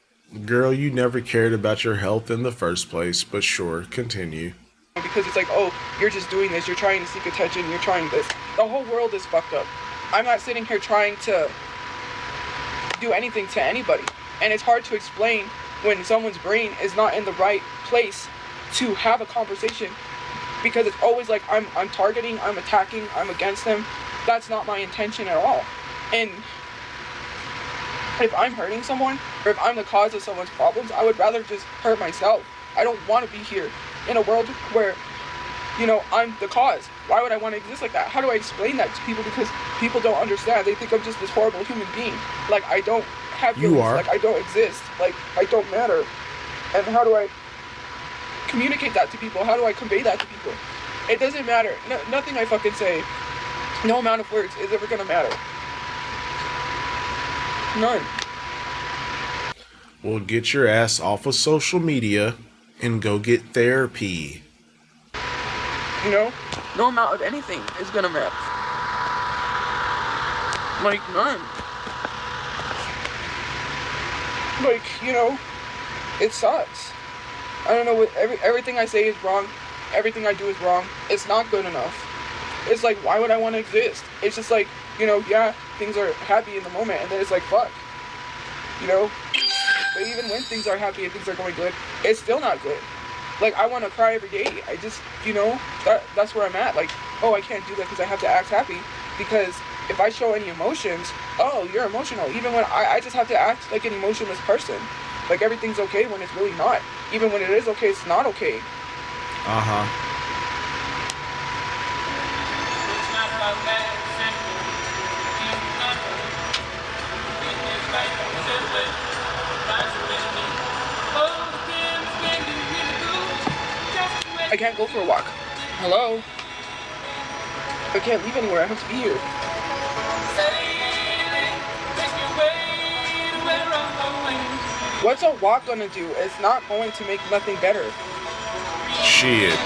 Speaker 1: Girl, you never cared about your health in the first place, but sure, continue.
Speaker 2: Because it's like, oh, you're just doing this, you're trying to seek attention, you're trying this. The whole world is fucked up. I'm not sitting here trying to do anything to anybody. And it's hard to explain when someone's brain is not in the right place to have a conversation. Because it's always like, I'm targeting, I'm attacking, I'm against them. That's not my intention at all. And if I'm hurting someone, or if I'm the cause of someone's problems, I would rather just hurt myself. I don't want to be here in a world where, you know, I'm the cause. Why would I want to exist like that? How do I explain that to people? Because people don't understand. They think I'm just this horrible human being. Like, I don't have feelings. Like, I don't exist. Like, I don't matter. And how do I communicate that to people? How do I convey that to people? It doesn't matter. Nothing I fucking say, no amount of words is ever gonna matter. None.
Speaker 1: Well, get your ass off of social media and go get therapy.
Speaker 2: You know, no amount of anything is gonna matter. Like, none. Like, you know, it sucks. I don't know what everything I say is wrong. Everything I do is wrong. It's not good enough. It's like, why would I want to exist? It's just like, you know, yeah, things are happy in the moment, and then it's like, fuck. You know? But even when things are happy and things are going good, it's still not good. Like, I want to cry every day. I just, you know, that's where I'm at. Like, oh, I can't do that because I have to act happy. Because if I show any emotions, oh, you're emotional. Even when I just have to act like an emotionless person. Like, everything's okay when it's really not. Even when it is okay, it's not okay.
Speaker 1: Uh-huh.
Speaker 2: I can't go for a walk. Hello? I can't leave anywhere. I have to be here. What's a walk gonna do? It's not going to make nothing better.
Speaker 1: Shit.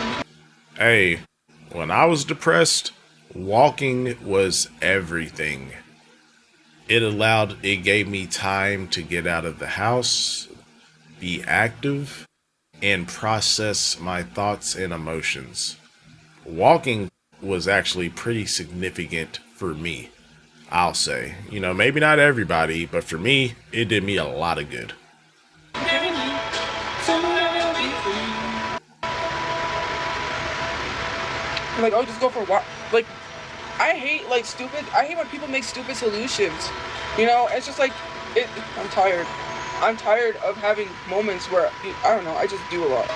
Speaker 1: Hey, when I was depressed, walking was everything. It gave me time to get out of the house, be active, and process my thoughts and emotions. Walking was actually pretty significant for me, I'll say. You know, maybe not everybody, but for me, it did me a lot of good.
Speaker 2: Like, oh, just go for a walk. Like, I hate when people make stupid solutions. You know, it's just like, I'm tired. I'm tired of having moments where, I don't know, I just do a lot.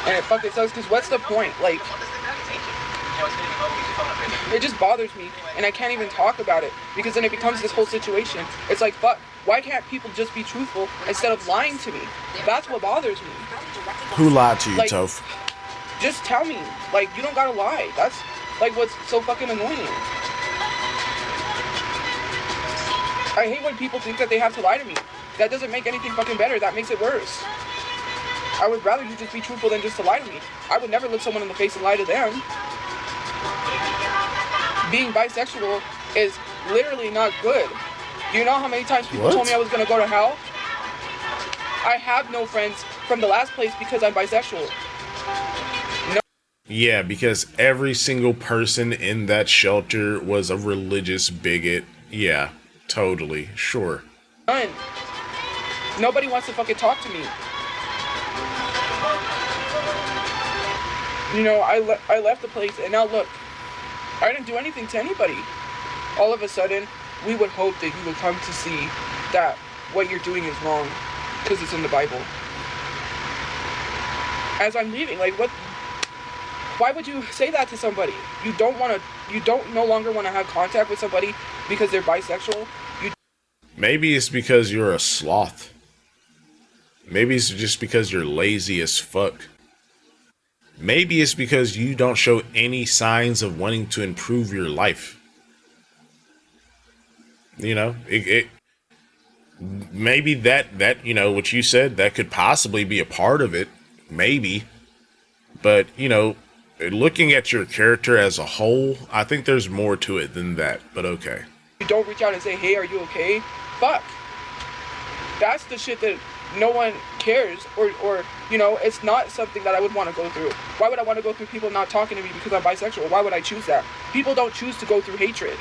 Speaker 2: And it fucking sucks, because what's the point? Like, it just bothers me, and I can't even talk about it, because then it becomes this whole situation. It's like, fuck, why can't people just be truthful instead of lying to me? That's what bothers me.
Speaker 1: Who lied to you,
Speaker 2: Like,
Speaker 1: Toph?
Speaker 2: Just tell me. Like, you don't gotta lie. That's, like, what's so fucking annoying. I hate when people think that they have to lie to me. That doesn't make anything fucking better. That makes it worse. I would rather you just be truthful than just to lie to me. I would never look someone in the face and lie to them. Being bisexual is literally not good. Do you know how many times people told me I was gonna go to hell? I have no friends from the last place because I'm bisexual. No.
Speaker 1: Yeah, because every single person in that shelter was a religious bigot. Yeah, totally, sure.
Speaker 2: None. Nobody wants to fucking talk to me. You know, I left the place, and now look, I didn't do anything to anybody. All of a sudden, we would hope that you would come to see that what you're doing is wrong because it's in the Bible. As I'm leaving, like, what? Why would you say that to somebody? You don't no longer want to have contact with somebody because they're bisexual.
Speaker 1: Maybe it's because you're a sloth. Maybe it's just because you're lazy as fuck. Maybe it's because you don't show any signs of wanting to improve your life. You know, maybe that, you know, what you said, that could possibly be a part of it. Maybe. But, you know, looking at your character as a whole, I think there's more to it than that. But okay.
Speaker 2: You don't reach out and say, hey, are you okay? Fuck. That's the shit that no one cares, or you know, it's not something that I would want to go through. Why would I want to go through people not talking to me because I'm bisexual? Why would I choose that? People don't choose to go through hatred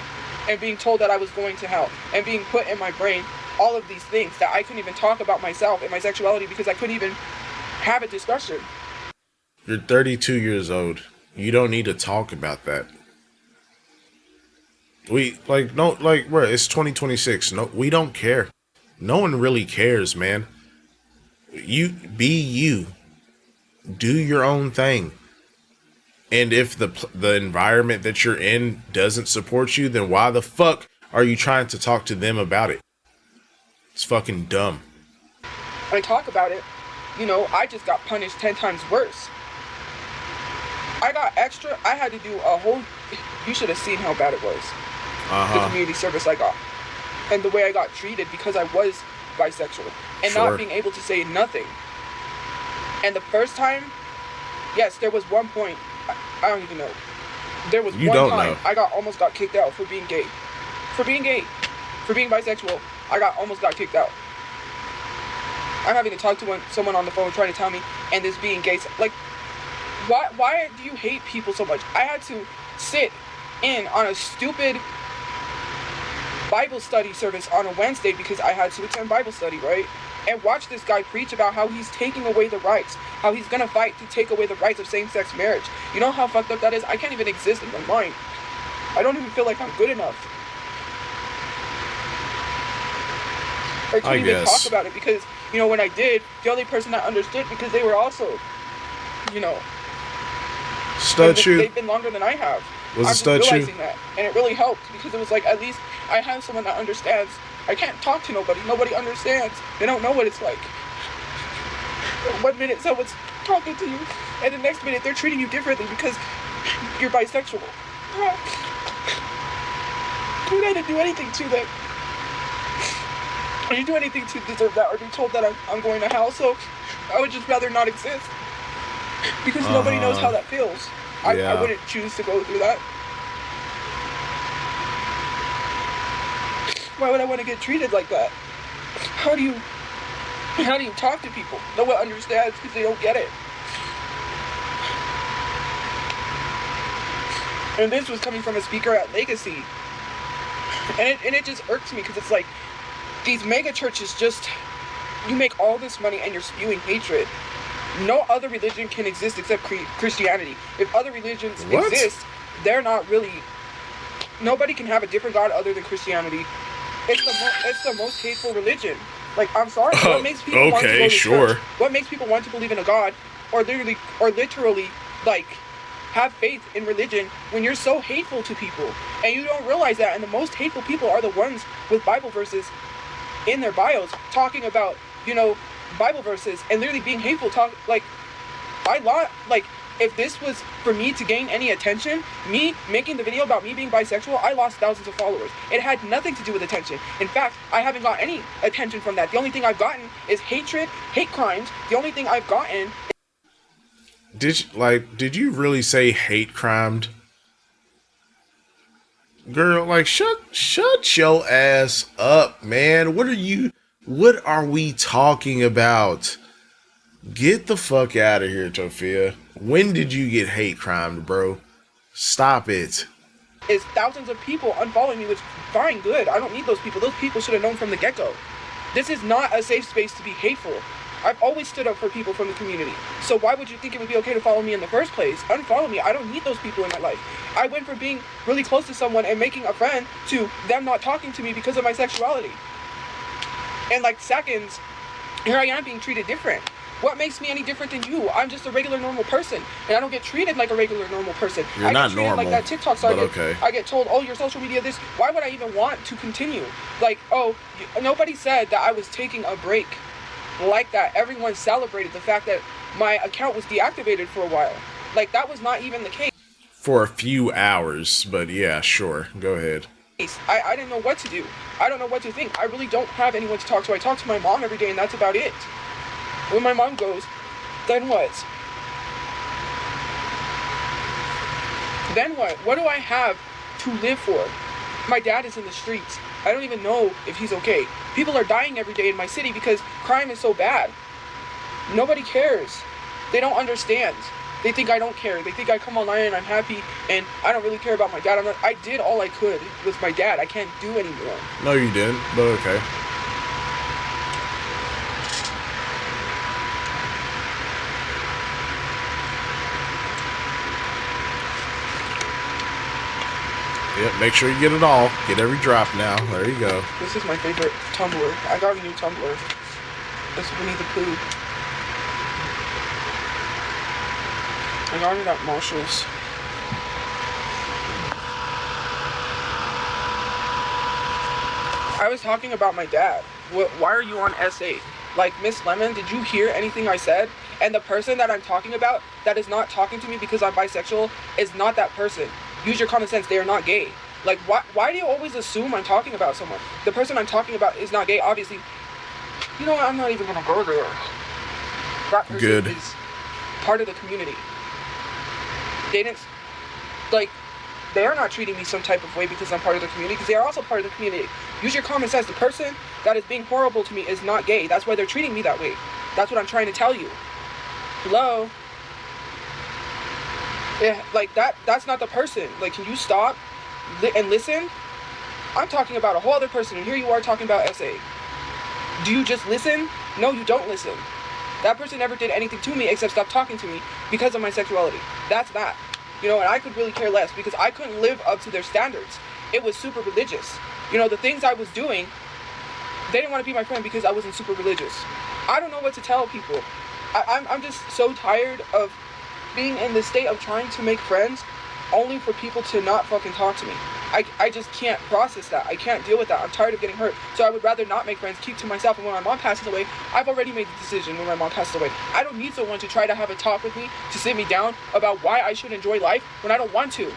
Speaker 2: and being told that I was going to hell and being put in my brain all of these things that I couldn't even talk about myself and my sexuality because I couldn't even have a discussion.
Speaker 1: You're 32 years old. You don't need to talk about that. Bro, it's 2026. No, we don't care. No one really cares, man. You be you. Do your own thing. And if the environment that you're in doesn't support you, then why the fuck are you trying to talk to them about it? It's fucking dumb.
Speaker 2: When I talk about it, you know, I just got punished 10 times worse. I got extra. I had to do a whole. You should have seen how bad it was. The community service I got, and the way I got treated because I was bisexual and not being able to say nothing. And the first time, yes, there was one point. I don't even know. There was one time I almost got kicked out for being gay. For being bisexual, almost got kicked out. I'm having to talk to someone on the phone trying to tell me, and this being gay, like, why do you hate people so much? I had to sit in on a stupid Bible study service on a Wednesday because I had to attend Bible study, right? And watch this guy preach about how he's taking away the rights, how he's gonna fight to take away the rights of same-sex marriage. You know how fucked up that is? I can't even exist in my mind. I don't even feel like I'm good enough. I can't even talk about it because, you know, when I did, the only person that understood, because they were also, you know, they've been longer than I have. I'm just realizing that, and it really helped because it was like, at least I have someone that understands. I can't talk to nobody. Nobody understands. They don't know what it's like. One minute someone's talking to you, and the next minute they're treating you differently because you're bisexual. You didn't do anything to them. Or you do anything to deserve that, or be told that I'm going to hell. So I would just rather not exist because nobody knows how that feels. I wouldn't choose to go through that. Why would I want to get treated like that? How do you talk to people? No one understands because they don't get it. And this was coming from a speaker at Legacy. And it just irks me because it's like, these mega churches just, you make all this money and you're spewing hatred. No other religion can exist except Christianity. If other religions exist, they're not really, nobody can have a different God other than Christianity. It's the most hateful religion. Like, I'm sorry, what makes people want to go to church? What makes people want to believe in a God, or literally, like, have faith in religion when you're so hateful to people? And you don't realize that, and the most hateful people are the ones with Bible verses in their bios, talking about, you know, Bible verses, and literally being hateful, if this was for me to gain any attention, me making the video about me being bisexual, I lost thousands of followers. It had nothing to do with attention. In fact, I haven't got any attention from that. The only thing I've gotten is hatred, hate crimes. The only thing I've gotten
Speaker 1: did you really say hate crimed? Girl, like, shut your ass up, man. What are we talking about? Get the fuck out of here, Tophia. When did you get hate crimed, bro? Stop it.
Speaker 2: Is thousands of people unfollowing me, which, fine, good. I don't need those people. Those people should have known from the get-go. This is not a safe space to be hateful. I've always stood up for people from the community. So why would you think it would be okay to follow me in the first place? Unfollow me. I don't need those people in my life. I went from being really close to someone and making a friend to them not talking to me because of my sexuality. In like seconds, here I am being treated different. What makes me any different than you? I'm just a regular normal person, and I don't get treated like a regular normal person.
Speaker 1: You're not
Speaker 2: I get treated
Speaker 1: normal,
Speaker 2: like that TikTok star.
Speaker 1: okay.
Speaker 2: I get told, oh, your social media this. Why would I even want to continue? Like, oh, nobody said that I was taking a break like that. Everyone celebrated the fact that my account was deactivated for a while. Like, that was not even the case.
Speaker 1: For a few hours, but yeah, sure. Go ahead.
Speaker 2: I didn't know what to do. I don't know what to think. I really don't have anyone to talk to. I talk to my mom every day, and that's about it. When my mom goes, then what? Then what? What do I have to live for? My dad is in the streets. I don't even know if he's okay. People are dying every day in my city because crime is so bad. Nobody cares. They don't understand. They think I don't care. They think I come online and I'm happy and I don't really care about my dad. I did all I could with my dad. I can't do anymore.
Speaker 1: No, you didn't, but okay. Yep, make sure you get it all. Get every drop now. There you go.
Speaker 2: This is my favorite tumbler. I got a new tumbler. This is Winnie the Pooh. I got it at Marshall's. I was talking about my dad. Why are you on S8? Like, Miss Lemon, did you hear anything I said? And the person that I'm talking about that is not talking to me because I'm bisexual is not that person. Use your common sense. They are not gay. Like, why do you always assume I'm talking about someone? The person I'm talking about is not gay, obviously. You know what? I'm not even going to go there. That person is part of the community. They didn't, like, they are not treating me some type of way because I'm part of the community, because they are also part of the community. Use your common sense. The person that is being horrible to me is not gay. That's why they're treating me that way. That's what I'm trying to tell you. Hello? Yeah, like, that's not the person. Like, can you stop and listen? I'm talking about a whole other person, and here you are talking about SA. Do you just listen? No, you don't listen. That person never did anything to me except stop talking to me because of my sexuality. That's that. You know, and I could really care less because I couldn't live up to their standards. It was super religious. You know, the things I was doing, they didn't want to be my friend because I wasn't super religious. I don't know what to tell people. I'm just so tired of being in the state of trying to make friends only for people to not fucking talk to me. I just can't process that. I can't deal with that. I'm tired of getting hurt. So I would rather not make friends, keep to myself. And when my mom passes away, I've already made the decision when my mom passes away. I don't need someone to try to have a talk with me, to sit me down about why I should enjoy life when I don't want to.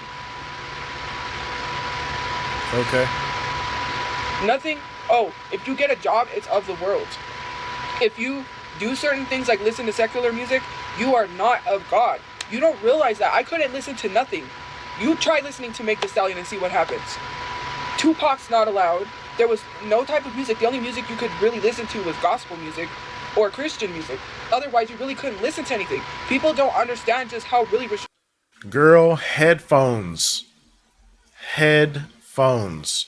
Speaker 1: Okay.
Speaker 2: Nothing. Oh, if you get a job, it's of the world. If you do certain things like listen to secular music, you are not of God. You don't realize that. I couldn't listen to nothing. You try listening to Make the Stallion and see what happens. Tupac's not allowed. There was no type of music. The only music you could really listen to was gospel music or Christian music. Otherwise, you really couldn't listen to anything. People don't understand just how really...
Speaker 1: Girl, headphones. Headphones.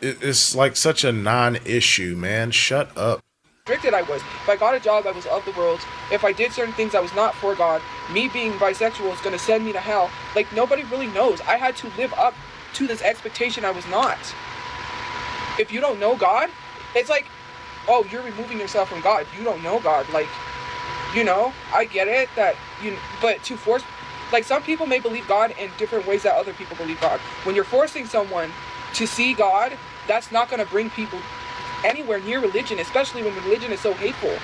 Speaker 1: It's like such a non-issue, man. Shut up.
Speaker 2: Restricted I was. If I got a job, I was of the world. If I did certain things, I was not for God. Me being bisexual is going to send me to hell. Like, nobody really knows. I had to live up to this expectation I was not. If you don't know God, it's like, oh, you're removing yourself from God. You don't know God. Like, you know, I get it that you, but to force, like, some people may believe God in different ways that other people believe God. When you're forcing someone to see God, that's not going to bring people anywhere near religion, especially when religion is so hateful.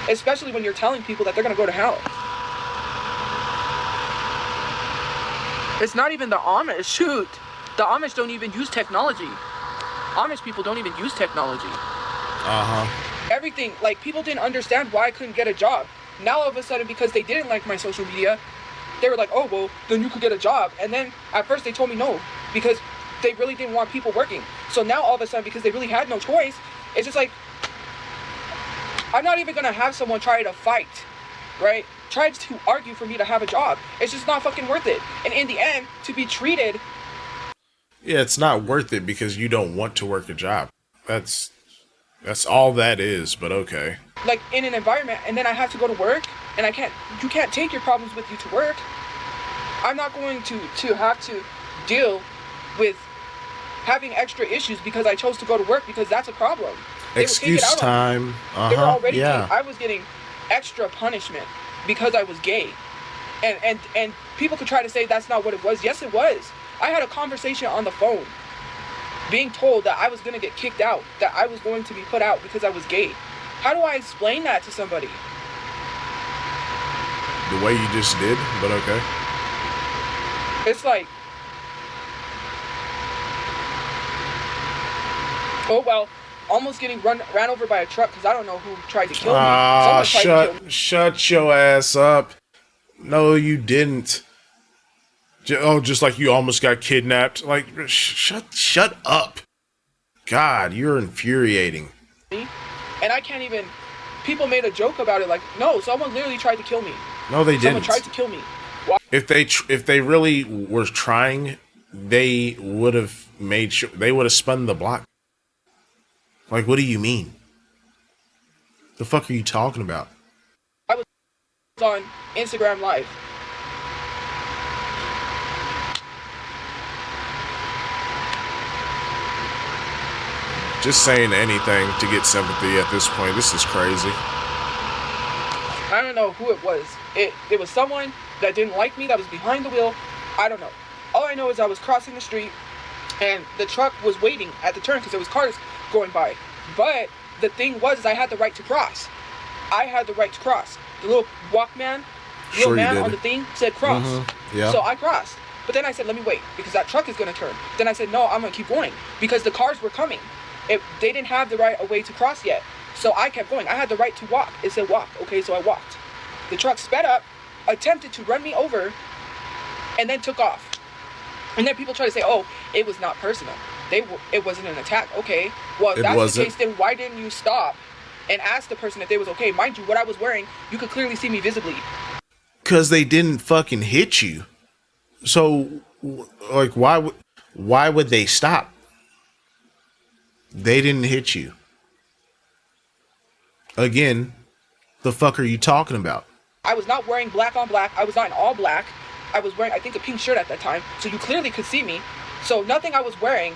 Speaker 2: Especially when you're telling people that they're going to go to hell. It's not even the Amish. Shoot. The Amish don't even use technology. Amish people don't even use technology. Everything, like, people didn't understand why I couldn't get a job. Now all of a sudden, because they didn't like my social media, they were like, oh, well, then you could get a job. And then at first they told me no, because they really didn't want people working. So now all of a sudden, because they really had no choice, it's just like, I'm not even going to have someone try to fight, right? Try to argue for me to have a job. It's just not fucking worth it. And in the end, to be treated...
Speaker 1: Yeah, it's not worth it because you don't want to work a job. That's all that is, but okay.
Speaker 2: like in an environment, and then I have to go to work, and you can't take your problems with you to work. I'm not going to have to deal with having extra issues because I chose to go to work, because that's a problem.
Speaker 1: Excuse time.
Speaker 2: They were already
Speaker 1: yeah.
Speaker 2: I was getting extra punishment because I was gay. And people could try to say that's not what it was. Yes, it was. I had a conversation on the phone being told that I was going to get kicked out, that I was going to be put out because I was gay. How do I explain that to somebody?
Speaker 1: The way you just did, but okay.
Speaker 2: It's like, oh well, almost getting ran over by a truck because I don't know who tried to kill me. Someone tried to kill me.
Speaker 1: Shut your ass up. No, you didn't. Just like you almost got kidnapped. Like, shut up. God, you're infuriating.
Speaker 2: And I can't even. People made a joke about it. Like, no, someone literally tried to kill me.
Speaker 1: No, they didn't.
Speaker 2: Someone tried to kill me. Why?
Speaker 1: If they really were trying, they would have made sure. They would have spun the block. Like, what do you mean? The fuck are you talking about?
Speaker 2: I was on Instagram Live.
Speaker 1: Just saying anything to get sympathy at this point. This is crazy.
Speaker 2: I don't know who it was. It was someone that didn't like me, that was behind the wheel. I don't know. All I know is I was crossing the street and the truck was waiting at the turn because there was cars going by. But the thing was I had the right to cross. I had the right to cross. The little man on the thing said cross.
Speaker 1: Mm-hmm. Yeah.
Speaker 2: So I crossed. But then I said, let me wait, because that truck is going to turn. Then I said, no, I'm going to keep going, because the cars were coming. They didn't have the right way to cross yet. So I kept going. I had the right to walk. It said walk. Okay, so I walked. The truck sped up, attempted to run me over, and then took off. And then people try to say, oh, it was not personal. It wasn't an attack. Okay, well, if that's the case, then why didn't you stop and ask the person if they was okay? Mind you, what I was wearing, you could clearly see me visibly.
Speaker 1: Because they didn't fucking hit you. So, like, why would they stop? They didn't hit you. Again, the fuck are you talking about?
Speaker 2: I was not wearing black on black. I was not in all black. I was wearing, I think, a pink shirt at that time. So you clearly could see me. So nothing I was wearing,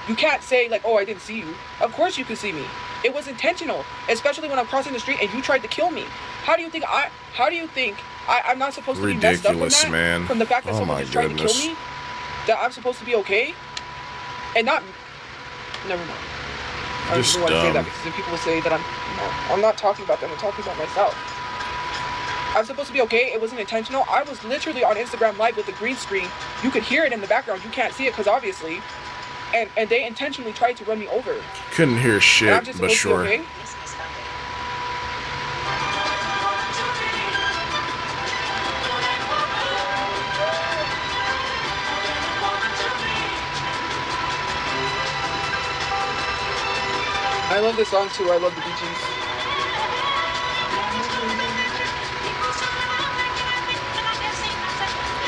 Speaker 2: you can't say like, oh, I didn't see you. Of course you could see me. It was intentional, especially when I'm crossing the street and you tried to kill me. How do you think I'm not supposed to be messed up from that?
Speaker 1: Man.
Speaker 2: From the fact that someone just tried to kill me? That I'm supposed to be okay? And not... Never mind. I don't even want to say that, because then people will say that I'm not talking about them, I'm talking about myself. I'm supposed to be okay, it wasn't intentional. I was literally on Instagram Live with a green screen. You could hear it in the background, you can't see it because obviously. And they intentionally tried to run me over.
Speaker 1: Couldn't hear shit, but sure.
Speaker 2: Okay? I love this song too. I love the Bee Gees.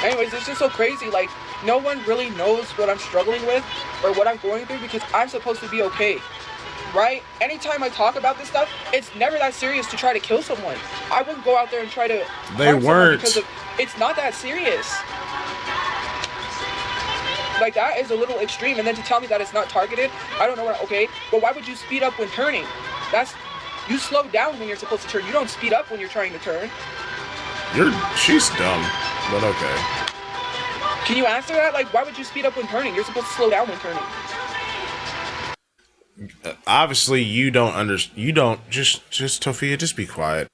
Speaker 2: Anyways, it's just so crazy. Like, no one really knows what I'm struggling with or what I'm going through, because I'm supposed to be okay, right? Anytime I talk about this stuff, it's never that serious to try to kill someone. I wouldn't go out there and try to harm someone because it's not that serious. Like, that is a little extreme. And then to tell me that it's not targeted, I don't know what, okay, but why would you speed up when turning? You slow down when you're supposed to turn. You don't speed up when you're trying to turn.
Speaker 1: She's dumb, but okay.
Speaker 2: Can you answer that? Like, why would you speed up when turning? You're supposed to slow down when turning.
Speaker 1: Obviously, you don't just Tophia, just be quiet.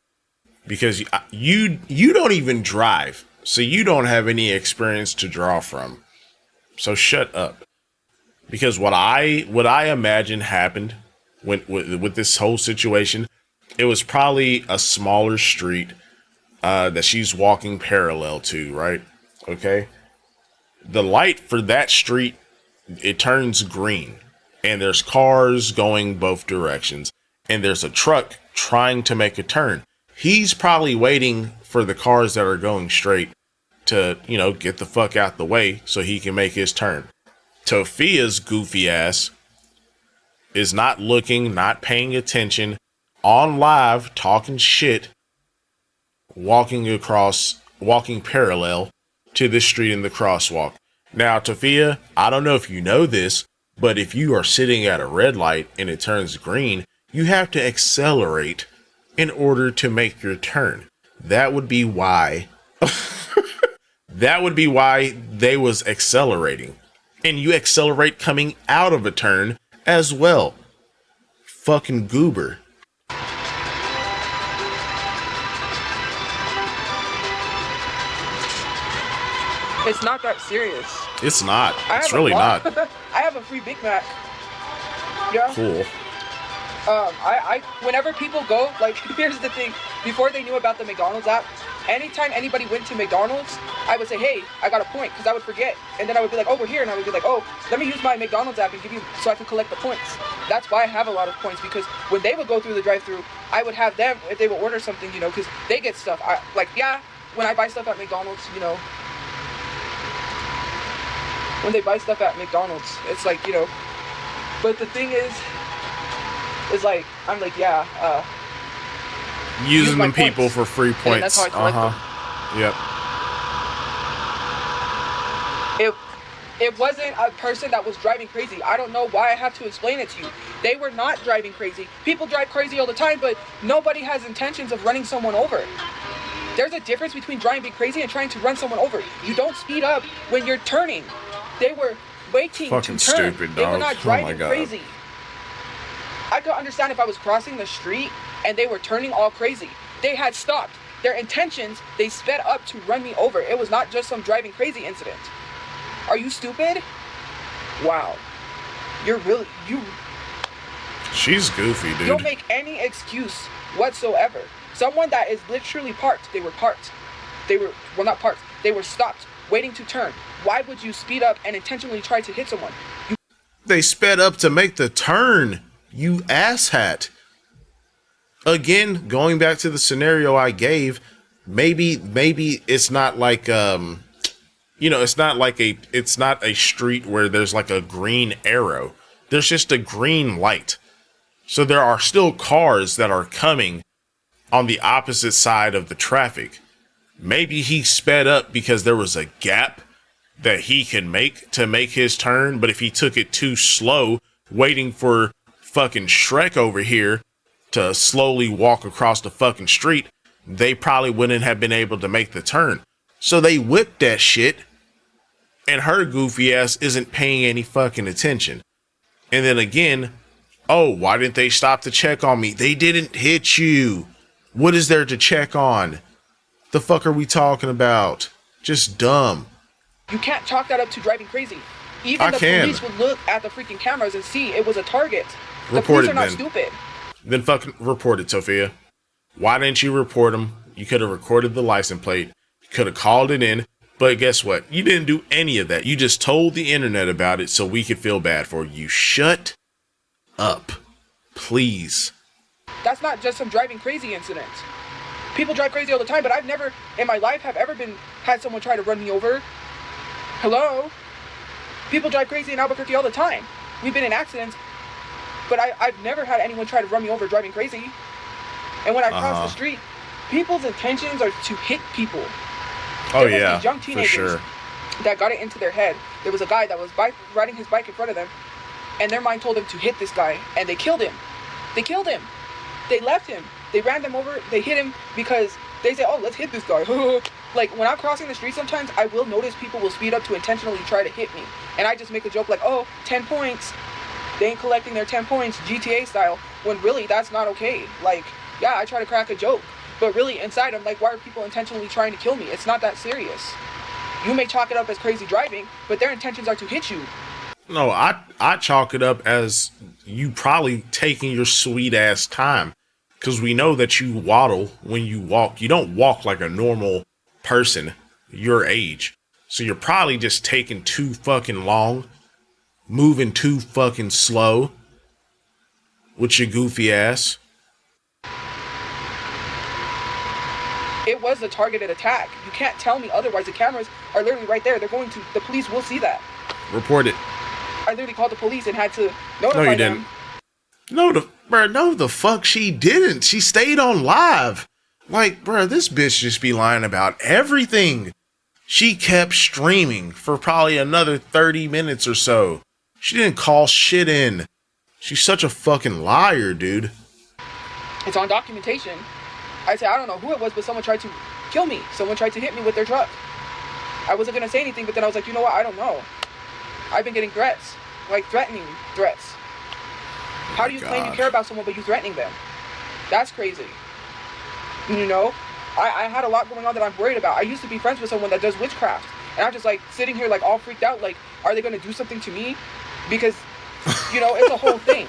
Speaker 1: Because you don't even drive. So you don't have any experience to draw from. So shut up. Because what I imagine happened with this whole situation, it was probably a smaller street that she's walking parallel to, right? Okay. The light for that street, it turns green, and there's cars going both directions, and there's a truck trying to make a turn. He's probably waiting for the cars that are going straight to, get the fuck out the way so he can make his turn. Tophia's goofy ass is not looking, not paying attention, on live talking shit, walking parallel to this street in the crosswalk. Now, Tophia, I don't know if you know this, but if you are sitting at a red light and it turns green, you have to accelerate in order to make your turn. That would be why. That would be why they was accelerating. And you accelerate coming out of a turn as well. Fucking goober.
Speaker 2: It's not that serious.
Speaker 1: It's not. It's really not.
Speaker 2: I have a free Big Mac. Yeah.
Speaker 1: Cool.
Speaker 2: Whenever people go, like, here's the thing. Before they knew about the McDonald's app, anytime anybody went to McDonald's, I would say, hey, I got a point, because I would forget. And then I would be like, oh, we're here. And I would be like, oh, let me use my McDonald's app and give you, so I can collect the points. That's why I have a lot of points, because when they would go through the drive-thru, I would have them, if they would order something, you know, because they get stuff. When I buy stuff at McDonald's, you know, when they buy stuff at McDonald's, it's like, you know, but the thing is like, I'm like, yeah,
Speaker 1: using them people for free points.
Speaker 2: And that's how I collect them.
Speaker 1: Yep.
Speaker 2: It wasn't a person that was driving crazy. I don't know why I have to explain it to you. They were not driving crazy. People drive crazy all the time, but nobody has intentions of running someone over. There's a difference between driving crazy and trying to run someone over. You don't speed up when you're turning. They were waiting
Speaker 1: fucking
Speaker 2: to turn.
Speaker 1: Stupid, dog.
Speaker 2: They were not driving
Speaker 1: oh
Speaker 2: crazy. I could understand if I was crossing the street and they were turning all crazy. They had stopped. Their intentions, they sped up to run me over. It was not just some driving crazy incident. Are you stupid? Wow.
Speaker 1: She's goofy, dude.
Speaker 2: You don't make any excuse whatsoever. Someone that is literally parked. They were parked. They were stopped, waiting to turn. Why would you speed up and intentionally try to hit someone?
Speaker 1: They sped up to make the turn, you asshat. Again, going back to the scenario I gave, maybe it's not like it's not a street where there's like a green arrow. There's just a green light. So there are still cars that are coming on the opposite side of the traffic. Maybe he sped up because there was a gap that he can make to make his turn, but if he took it too slow, waiting for fucking Shrek over here to slowly walk across the fucking street, they probably wouldn't have been able to make the turn. So they whipped that shit, and her goofy ass isn't paying any fucking attention. And then again, oh, why didn't they stop to check on me? They didn't hit you. What is there to check on? The fuck are we talking about? Just dumb.
Speaker 2: You can't chalk that up to driving crazy. Even the police would look at the freaking cameras and see it was a target. The police are not stupid.
Speaker 1: Then fucking report it, Sophia. Why didn't you report him? You could have recorded the license plate. You could have called it in. But guess what? You didn't do any of that. You just told the internet about it so we could feel bad for you. Shut up. Please.
Speaker 2: That's not just some driving crazy incident. People drive crazy all the time, but I've never in my life have ever had someone try to run me over. Hello? People drive crazy in Albuquerque all the time. We've been in accidents, but I've never had anyone try to run me over driving crazy. And when I cross the street, people's intentions are to hit people.
Speaker 1: Oh yeah,
Speaker 2: these young teenagers
Speaker 1: for sure.
Speaker 2: That got it into their head. There was a guy that was riding his bike in front of them, and their mind told him to hit this guy, and they killed him. They killed him. They left him. They ran them over. They hit him because they say, oh, let's hit this guy. Like, when I'm crossing the street sometimes, I will notice people will speed up to intentionally try to hit me. And I just make a joke like, oh, 10 points. They ain't collecting their 10 points, GTA style. When really, that's not okay. Like, yeah, I try to crack a joke. But really, inside, I'm like, why are people intentionally trying to kill me? It's not that serious. You may chalk it up as crazy driving, but their intentions are to hit you.
Speaker 1: No, I chalk it up as you probably taking your sweet ass time. Because we know that you waddle when you walk. You don't walk like a normal person your age. So you're probably just taking too fucking long. Moving too fucking slow. With your goofy ass.
Speaker 2: It was a targeted attack. You can't tell me otherwise. The cameras are literally right there. The police will see that.
Speaker 1: Report it.
Speaker 2: I literally called the police and had to notify them.
Speaker 1: No, the fuck she didn't. She stayed on live. Like, bruh, this bitch just be lying about everything. She kept streaming for probably another 30 minutes or so. She didn't call shit in. She's such a fucking liar, dude.
Speaker 2: It's on documentation. I said, I don't know who it was, but someone tried to kill me. Someone tried to hit me with their truck. I wasn't going to say anything, but then I was like, you know what? I don't know. I've been getting threats. Like, threatening threats. How do you claim you care about someone, but you're threatening them? That's crazy. You know? I had a lot going on that I'm worried about. I used to be friends with someone that does witchcraft. And I'm just, like, sitting here, like, all freaked out. Like, are they going to do something to me? Because, you know, it's a whole thing.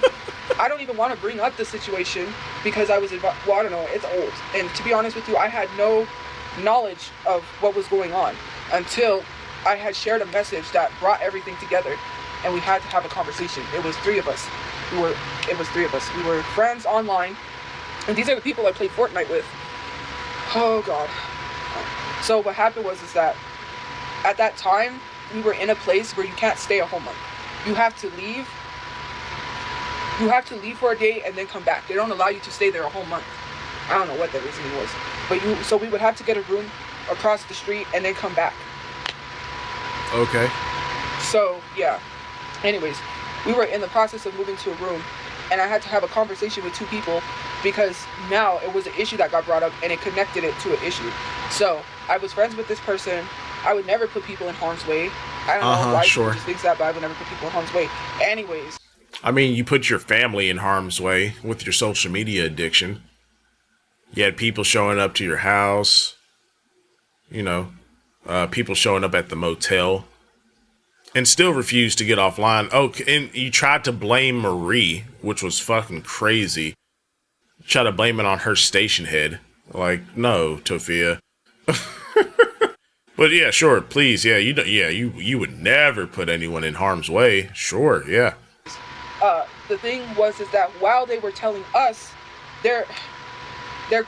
Speaker 2: I don't even want to bring up the situation because I was involved. Well, I don't know. It's old. And to be honest with you, I had no knowledge of what was going on until I had shared a message that brought everything together. And we had to have a conversation. It was three of us. It was three of us. We were friends online. And these are the people I played Fortnite with. Oh, God. So what happened was that at that time, we were in a place where you can't stay a whole month. You have to leave. You have to leave for a day and then come back. They don't allow you to stay there a whole month. I don't know what the reasoning was. So we would have to get a room across the street and then come back.
Speaker 1: Okay.
Speaker 2: So, yeah. Anyways, we were in the process of moving to a room, and I had to have a conversation with two people because now it was an issue that got brought up and it connected it to an issue. So I was friends with this person. I would never put people in harm's way. I don't know why people just think that, but I would never put people in harm's way. Anyways.
Speaker 1: I mean, you put your family in harm's way with your social media addiction. You had people showing up to your house, you know, people showing up at the motel and still refused to get offline. Oh, and you tried to blame Marie, which was fucking crazy. Try to blame it on her station head. Like, no, Tophia. But yeah, sure, please, yeah, you would never put anyone in harm's way. Sure, yeah.
Speaker 2: The thing was that while they were telling us, their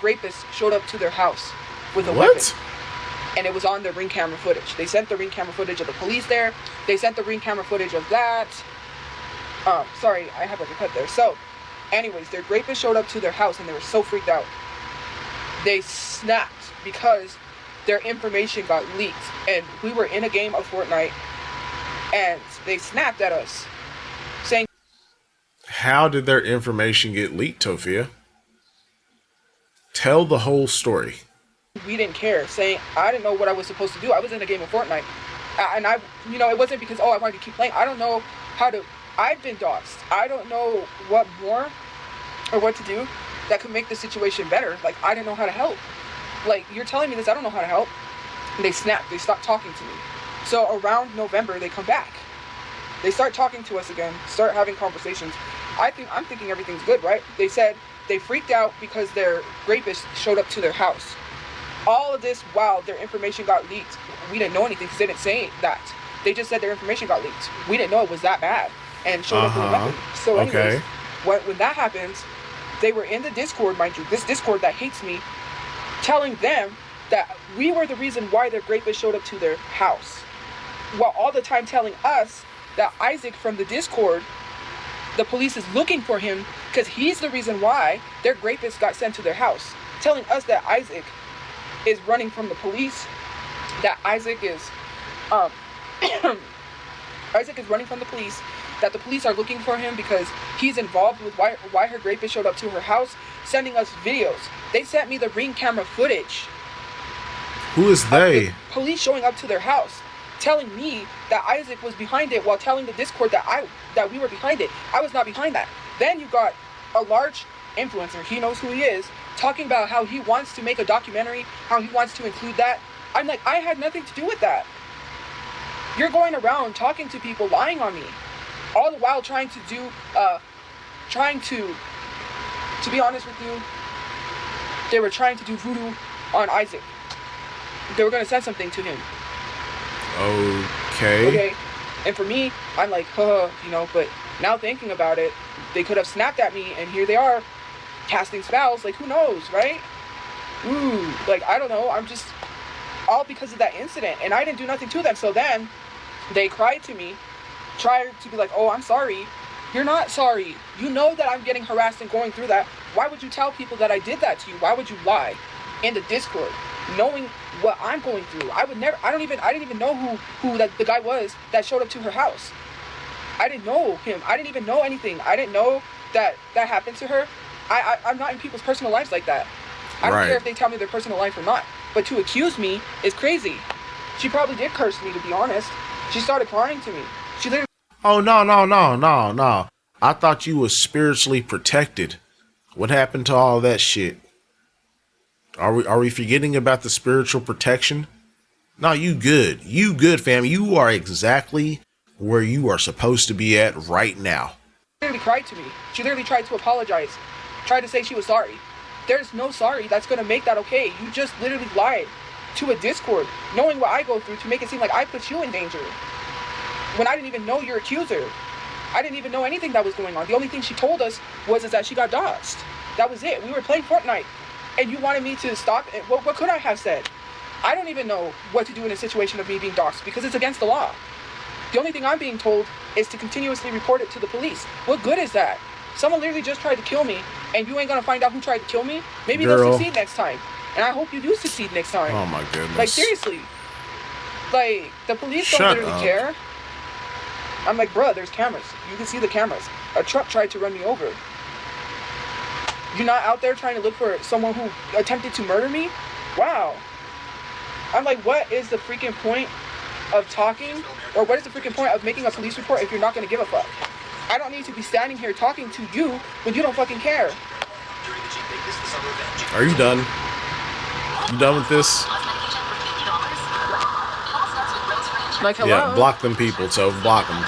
Speaker 2: rapist showed up to their house with a weapon. And it was on the ring camera footage. They sent the ring camera footage of the police there. They sent the ring camera footage of that. Sorry, I have like a cut there. So, anyways, their rapist showed up to their house and they were so freaked out. They snapped because their information got leaked. And we were in a game of Fortnite and they snapped at us saying,
Speaker 1: how did their information get leaked, Tophia? Tell the whole story.
Speaker 2: We didn't care, saying I didn't know what I was supposed to do. I was in a game of Fortnite. And it wasn't because, I wanted to keep playing. I don't know I've been doxxed. I don't know what more or what to do that could make the situation better. Like, I didn't know how to help. Like, you're telling me this, I don't know how to help. And they snapped. They stopped talking to me. So around November, they come back. They start talking to us again, start having conversations. I'm thinking everything's good, right? They said they freaked out because their rapist showed up to their house. All of this while their information got leaked. We didn't know anything because they didn't say that. They just said their information got leaked. We didn't know it was that bad and showed up with a weapon. So anyways, when that happens, they were in the Discord, mind you, this Discord that hates me, telling them that we were the reason why their rapist showed up to their house. While all the time telling us that Isaac from the Discord, the police is looking for him because he's the reason why their rapist got sent to their house. Telling us that Isaac is running from the police, that Isaac is running from the police, that the police are looking for him because he's involved with why her rapist showed up to her house, sending us videos. They sent me the ring camera footage.
Speaker 1: Who is they?
Speaker 2: The police showing up to their house, telling me that Isaac was behind it while telling the Discord that we were behind it. I was not behind that. Then you got a large influencer, he knows who he is, talking about how he wants to make a documentary, how he wants to include that. I'm like, I had nothing to do with that. You're going around talking to people, lying on me, all the while trying to be honest with you, they were trying to do voodoo on Isaac. They were going to send something to him. Okay. And for me, I'm like, but now thinking about it, they could have snapped at me, and here they are, casting spells. Like, who knows, right? I don't know. I'm just all because of that incident, and I didn't do nothing to them. So then they cried to me, tried to be like, oh, I'm sorry, You're not sorry. You know that I'm getting harassed and going through that. Why would you tell people that I did that to you? Why would you lie in the Discord, knowing what I'm going through? I would never. I didn't even know who that the guy was that showed up to her house. I didn't know him. I didn't even know anything. I didn't know that happened to her. I'm not in people's personal lives like that. I don't care if they tell me their personal life or not. But to accuse me is crazy. She probably did curse me, to be honest. She started crying to me. She literally.
Speaker 1: Oh, no. I thought you was spiritually protected. What happened to all that shit? Are we forgetting about the spiritual protection? No, you good. You good, fam. You are exactly where you are supposed to be at right now.
Speaker 2: She literally cried to me. She literally tried to apologize. Tried to say she was sorry. There's no sorry that's going to make that okay. You just literally lied to a Discord, knowing what I go through to make it seem like I put you in danger. When I didn't even know your accuser. I didn't even know anything that was going on. The only thing she told us was that she got doxxed. That was it. We were playing Fortnite. And you wanted me to stop. What could I have said? I don't even know what to do in a situation of me being doxxed because it's against the law. The only thing I'm being told is to continuously report it to the police. What good is that? Someone literally just tried to kill me, and you ain't gonna find out who tried to kill me? Maybe they'll succeed next time. And I hope you do succeed next time.
Speaker 1: Oh my goodness.
Speaker 2: Like, seriously. Like, the police don't literally care. I'm like, bruh, there's cameras. You can see the cameras. A truck tried to run me over. You're not out there trying to look for someone who attempted to murder me? Wow. I'm like, what is the freaking point of talking? Or what is the freaking point of making a police report if you're not going to give a fuck? I don't need to be standing here talking to you when you don't fucking care.
Speaker 1: Are you done? You done with this?
Speaker 2: Like, hello?
Speaker 1: Yeah, block them people, so block them.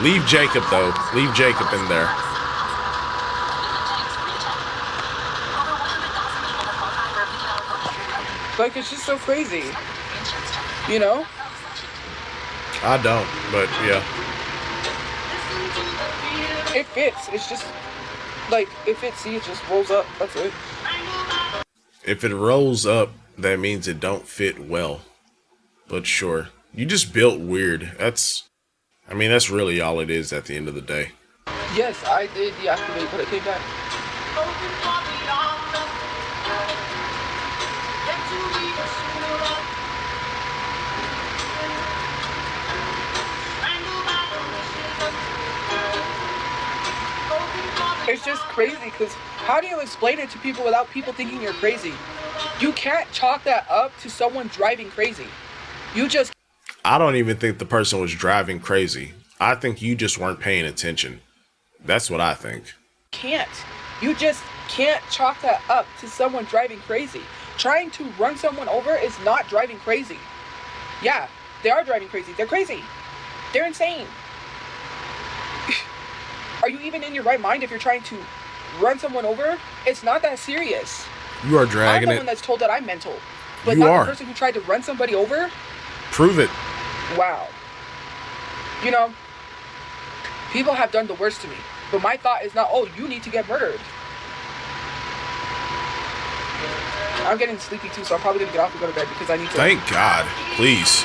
Speaker 1: Leave Jacob, though. Leave Jacob in there.
Speaker 2: Like, it's just so crazy. You know?
Speaker 1: I don't, but yeah.
Speaker 2: It fits. It's just, like, it fits. See, it just rolls up. That's it.
Speaker 1: If it rolls up, that means it don't fit well. But sure. You just built weird. That's really all it is at the end of the day.
Speaker 2: Yes, I did deactivate, but it came back. It's just crazy, because how do you explain it to people without people thinking you're crazy? You can't chalk that up to someone driving crazy. You just...
Speaker 1: I don't even think the person was driving crazy. I think you just weren't paying attention. That's what I think.
Speaker 2: Can't. You just can't chalk that up to someone driving crazy. Trying to run someone over is not driving crazy. Yeah, they are driving crazy. They're crazy. They're insane. Are you even in your right mind if you're trying to run someone over? It's not that serious.
Speaker 1: You are dragging it.
Speaker 2: I'm the one that's told that I'm mental. But
Speaker 1: you
Speaker 2: not
Speaker 1: are.
Speaker 2: The person who tried to run somebody over?
Speaker 1: Prove it.
Speaker 2: Wow. You know, people have done the worst to me. But my thought is not, oh, you need to get murdered. I'm getting sleepy too, so I'm probably going to get off and go to bed because I need to...
Speaker 1: Thank God. Please.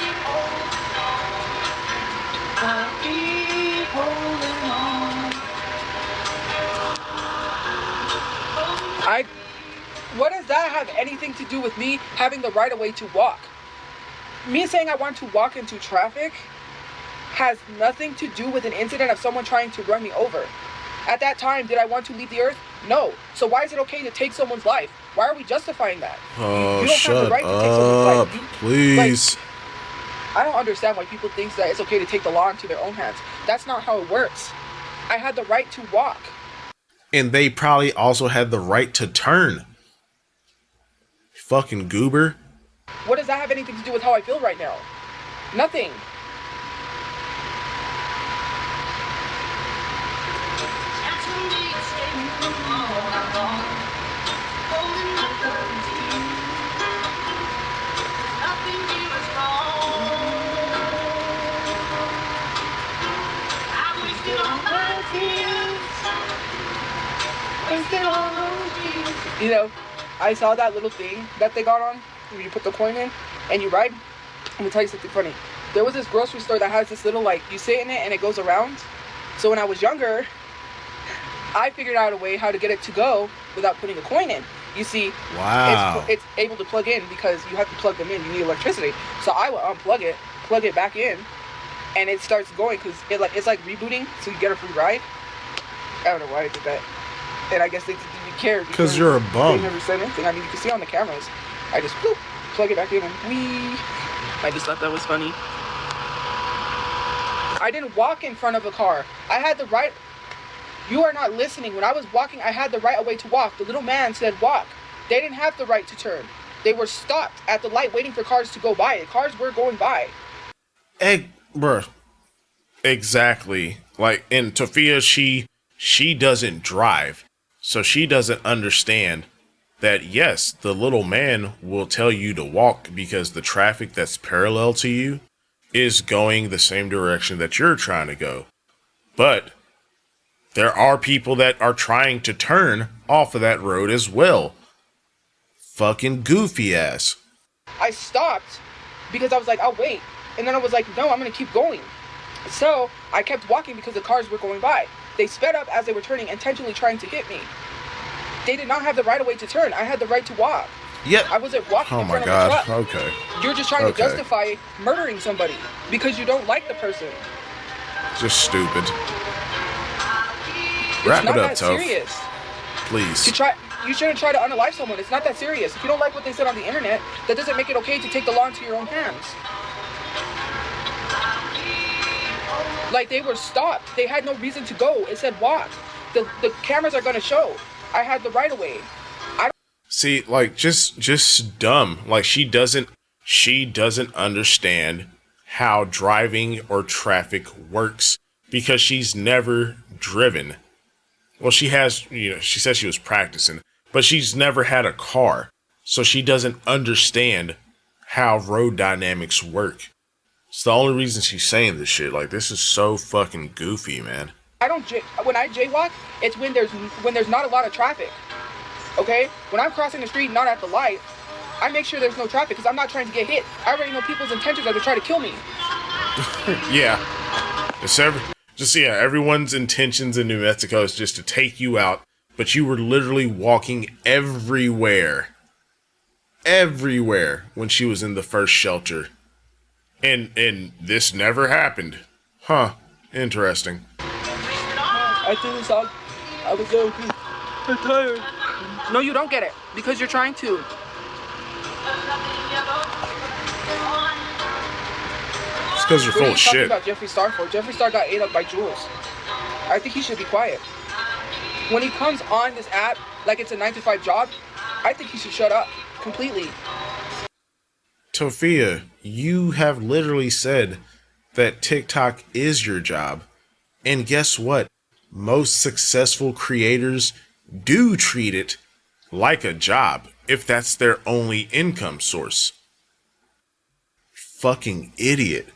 Speaker 2: What does that have anything to do with me having the right of way to walk? Me saying I want to walk into traffic has nothing to do with an incident of someone trying to run me over. At that time, did I want to leave the earth? No. So why is it okay to take someone's life? Why are we justifying that?
Speaker 1: Oh,
Speaker 2: you don't
Speaker 1: shut
Speaker 2: have the right
Speaker 1: up,
Speaker 2: to take someone's life.
Speaker 1: please.
Speaker 2: Like, I don't understand why people think that it's okay to take the law into their own hands. That's not how it works. I had the right to walk.
Speaker 1: And they probably also had the right to turn. Fucking goober.
Speaker 2: What does that have anything to do with how I feel right now? Nothing. You know, I saw that little thing that they got on where you put the coin in and you ride. I'm gonna tell you something funny. There was this grocery store that has this little, like, you sit in it and it goes around. So when I was younger, I figured out a way how to get it to go without putting a coin in. You see,
Speaker 1: Wow.
Speaker 2: it's able to plug in because you have to plug them in. You need electricity. So I will unplug it, plug it back in, and it starts going because it's like rebooting, so you get a free ride. I don't know why I did that. And I guess they didn't care
Speaker 1: Because you're a bum.
Speaker 2: They never said anything. I mean, you can see on the cameras. I just bloop, plug it back in and whee. I just thought that was funny. I didn't walk in front of a car. I had the right. You are not listening. When I was walking, I had the right of way to walk. The little man said walk. They didn't have the right to turn. They were stopped at the light waiting for cars to go by. Cars were going by.
Speaker 1: Hey, bruh. Exactly. Like, in Tophia, she doesn't drive. So she doesn't understand that, yes, the little man will tell you to walk because the traffic that's parallel to you is going the same direction that you're trying to go. But there are people that are trying to turn off of that road as well. Fucking goofy ass.
Speaker 2: I stopped because I was like, I'll wait. And then I was like, no, I'm going to keep going. So I kept walking because the cars were going by. They sped up as they were turning, intentionally trying to hit me. They did not have the right of way to turn. I had the right to walk.
Speaker 1: Yeah.
Speaker 2: I wasn't walking in front of a truck.
Speaker 1: Okay.
Speaker 2: You're just trying to justify murdering somebody because you don't like the person.
Speaker 1: Just stupid.
Speaker 2: It's
Speaker 1: Wrap
Speaker 2: not
Speaker 1: it up,
Speaker 2: that
Speaker 1: Toph.
Speaker 2: serious.
Speaker 1: Please.
Speaker 2: You shouldn't try to unalive someone. It's not that serious. If you don't like what they said on the internet, that doesn't make it okay to take the law into your own hands. Like, they were stopped. They had no reason to go. It said walk. The cameras are going to show. I had the right of way.
Speaker 1: See, like, just dumb. Like, she doesn't understand how driving or traffic works because she's never driven. Well, she has, she said she was practicing, but she's never had a car. So she doesn't understand how road dynamics work. It's the only reason she's saying this shit. Like, this is so fucking goofy, man.
Speaker 2: When I jaywalk, it's when there's not a lot of traffic. Okay? When I'm crossing the street, not at the light, I make sure there's no traffic because I'm not trying to get hit. I already know people's intentions are to try to kill me.
Speaker 1: Yeah. Everyone's intentions in New Mexico is just to take you out, but you were literally walking everywhere when she was in the first shelter. And this never happened. Huh. Interesting.
Speaker 2: I did this all. I was so I'm tired. No, you don't get it because you're trying to.
Speaker 1: It's because you're full of shit.
Speaker 2: What are you talking about Jeffree Star for? Jeffree Star got ate up by Jules. I think he should be quiet. When he comes on this app like it's a 9-to-5 job, I think he should shut up completely.
Speaker 1: Tophia, you have literally said that TikTok is your job. And guess what? Most successful creators do treat it like a job if that's their only income source. Fucking idiot.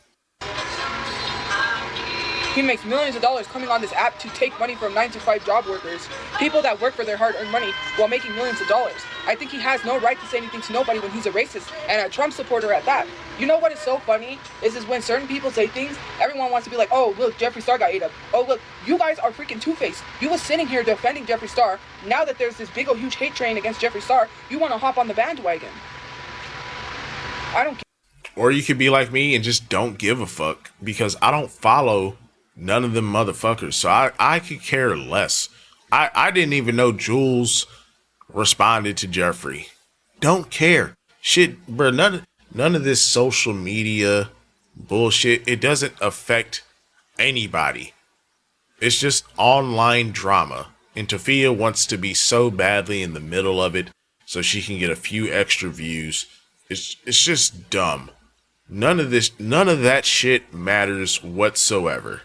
Speaker 2: He makes millions of dollars coming on this app to take money from 9-to-5 job workers, people that work for their hard-earned money while making millions of dollars. I think he has no right to say anything to nobody when he's a racist and a Trump supporter at that. You know what is so funny is when certain people say things, everyone wants to be like, oh, look, Jeffree Star got ate up. Oh, look, you guys are freaking two-faced. You was sitting here defending Jeffree Star. Now that there's this big old huge hate train against Jeffree Star, you want to hop on the bandwagon. I don't care.
Speaker 1: Or you could be like me and just don't give a fuck because I don't follow none of them motherfuckers. So I could care less. I didn't even know Jules responded to Jeffree. Don't care. Shit, bro, none of this social media bullshit, it doesn't affect anybody. It's just online drama. And Tophia wants to be so badly in the middle of it so she can get a few extra views. It's just dumb. None of that shit matters whatsoever.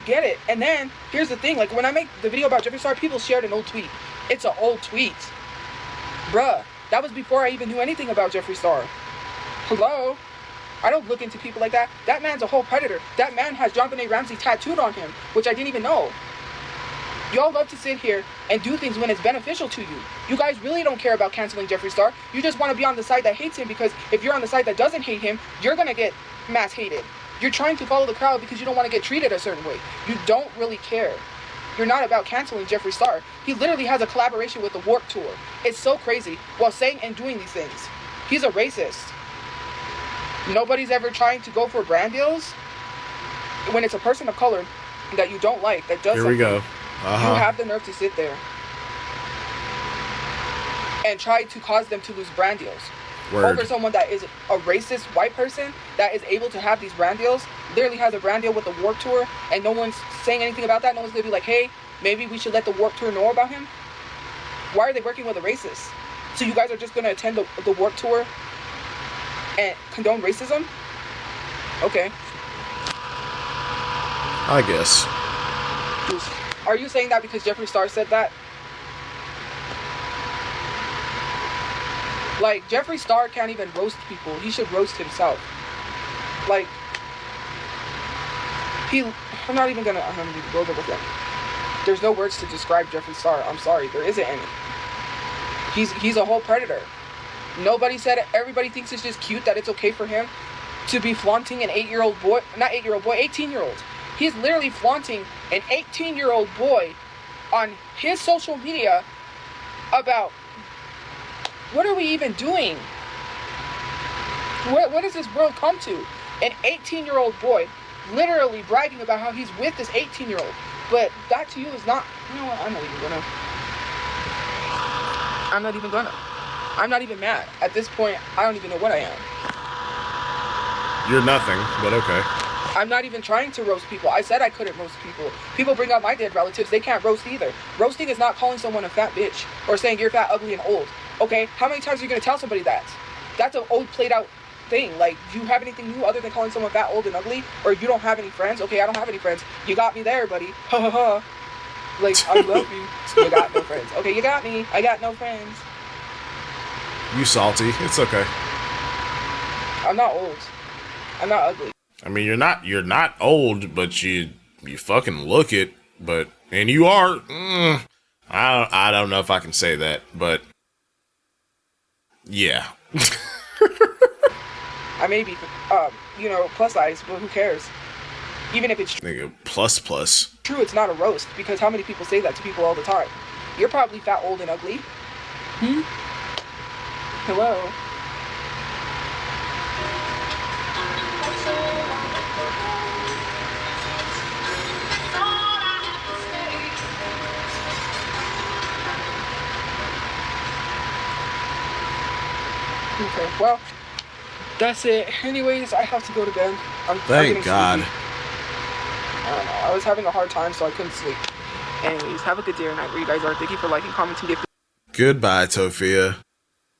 Speaker 2: Get it. And then here's the thing, like when I make the video about Jeffree Star, people shared an old tweet. It's an old tweet. Bruh, that was before I even knew anything about Jeffree Star. Hello? I don't look into people like that. That man's a whole predator. That man has JonBenet Ramsey tattooed on him, which I didn't even know. Y'all love to sit here and do things when it's beneficial to you. You guys really don't care about canceling Jeffree Star. You just want to be on the side that hates him because if you're on the side that doesn't hate him, you're going to get mass hated. You're trying to follow the crowd because you don't want to get treated a certain way. You don't really care. You're not about canceling Jeffree Star. He literally has a collaboration with the Warped Tour. It's so crazy while saying and doing these things. He's a racist. Nobody's ever trying to go for brand deals. When it's a person of color that you don't like, that does
Speaker 1: Here we go.
Speaker 2: you have the nerve to sit there and try to cause them to lose brand deals.
Speaker 1: Word.
Speaker 2: Over someone that is a racist white person that is able to have these brand deals, literally has a brand deal with the Warped Tour, and no one's saying anything about that. No one's gonna be like, hey, maybe we should let the Warped Tour know about him. Why are they working with a racist? So you guys are just gonna attend the Warped Tour and condone racism? Okay.
Speaker 1: I guess.
Speaker 2: Are you saying that because Jeffree Star said that? Like, Jeffree Star can't even roast people. He should roast himself. Like, I'm not even gonna go there with him. There's no words to describe Jeffree Star. I'm sorry, there isn't any. He's a whole predator. Nobody said it. Everybody thinks it's just cute that it's okay for him to be flaunting an 8-year-old boy, not 8-year-old boy, 18-year-old. He's literally flaunting an 18-year-old boy on his social media about, what are we even doing? What does this world come to? An 18-year-old boy literally bragging about how he's with this 18-year-old. But that to you is not, you know what, I'm not even mad. At this point, I don't even know what I am.
Speaker 1: You're nothing, but okay.
Speaker 2: I'm not even trying to roast people. I said I couldn't roast people. People bring up my dead relatives. They can't roast either. Roasting is not calling someone a fat bitch or saying you're fat, ugly, and old. Okay? How many times are you going to tell somebody that? That's an old, played out thing. Like, do you have anything new other than calling someone fat, old, and ugly? Or you don't have any friends? Okay, I don't have any friends. You got me there, buddy. Ha ha ha. Like, I love you. You got no friends. Okay, you got me. I got no friends.
Speaker 1: You salty. It's okay.
Speaker 2: I'm not old. I'm not ugly.
Speaker 1: I mean, you're not old, but you fucking look it. But, and you are, I don't know if I can say that, but yeah.
Speaker 2: I may be, plus size, but who cares? Even if it's
Speaker 1: Nigga, plus.
Speaker 2: true, it's not a roast, because how many people say that to people all the time? You're probably fat, old, and ugly. Hello? Okay, well, that's it. Anyways, I have to go to bed. I'm
Speaker 1: Thank God.
Speaker 2: Sleepy. I don't know. I was having a hard time, so I couldn't sleep. Anyways, have a good day or night where you guys are. Thank you for liking, commenting, gifting.
Speaker 1: Goodbye, Tophia.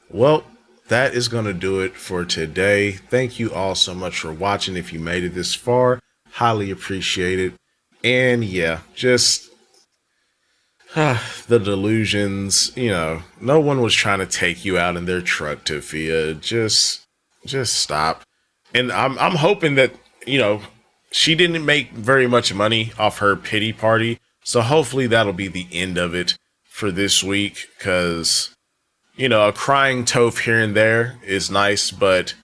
Speaker 1: Well, that is going to do it for today. Thank you all so much for watching. If you made it this far, highly appreciate it. And yeah, just the delusions, no one was trying to take you out in their truck, Tophia. Just stop. And I'm hoping that, she didn't make very much money off her pity party. So hopefully that'll be the end of it for this week. Cause, a crying Toph here and there is nice, but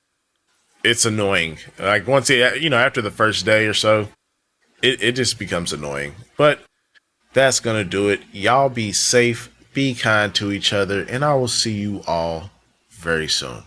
Speaker 1: it's annoying. Like once after the first day or so, it just becomes annoying. But that's going to do it. Y'all be safe, be kind to each other, and I will see you all very soon.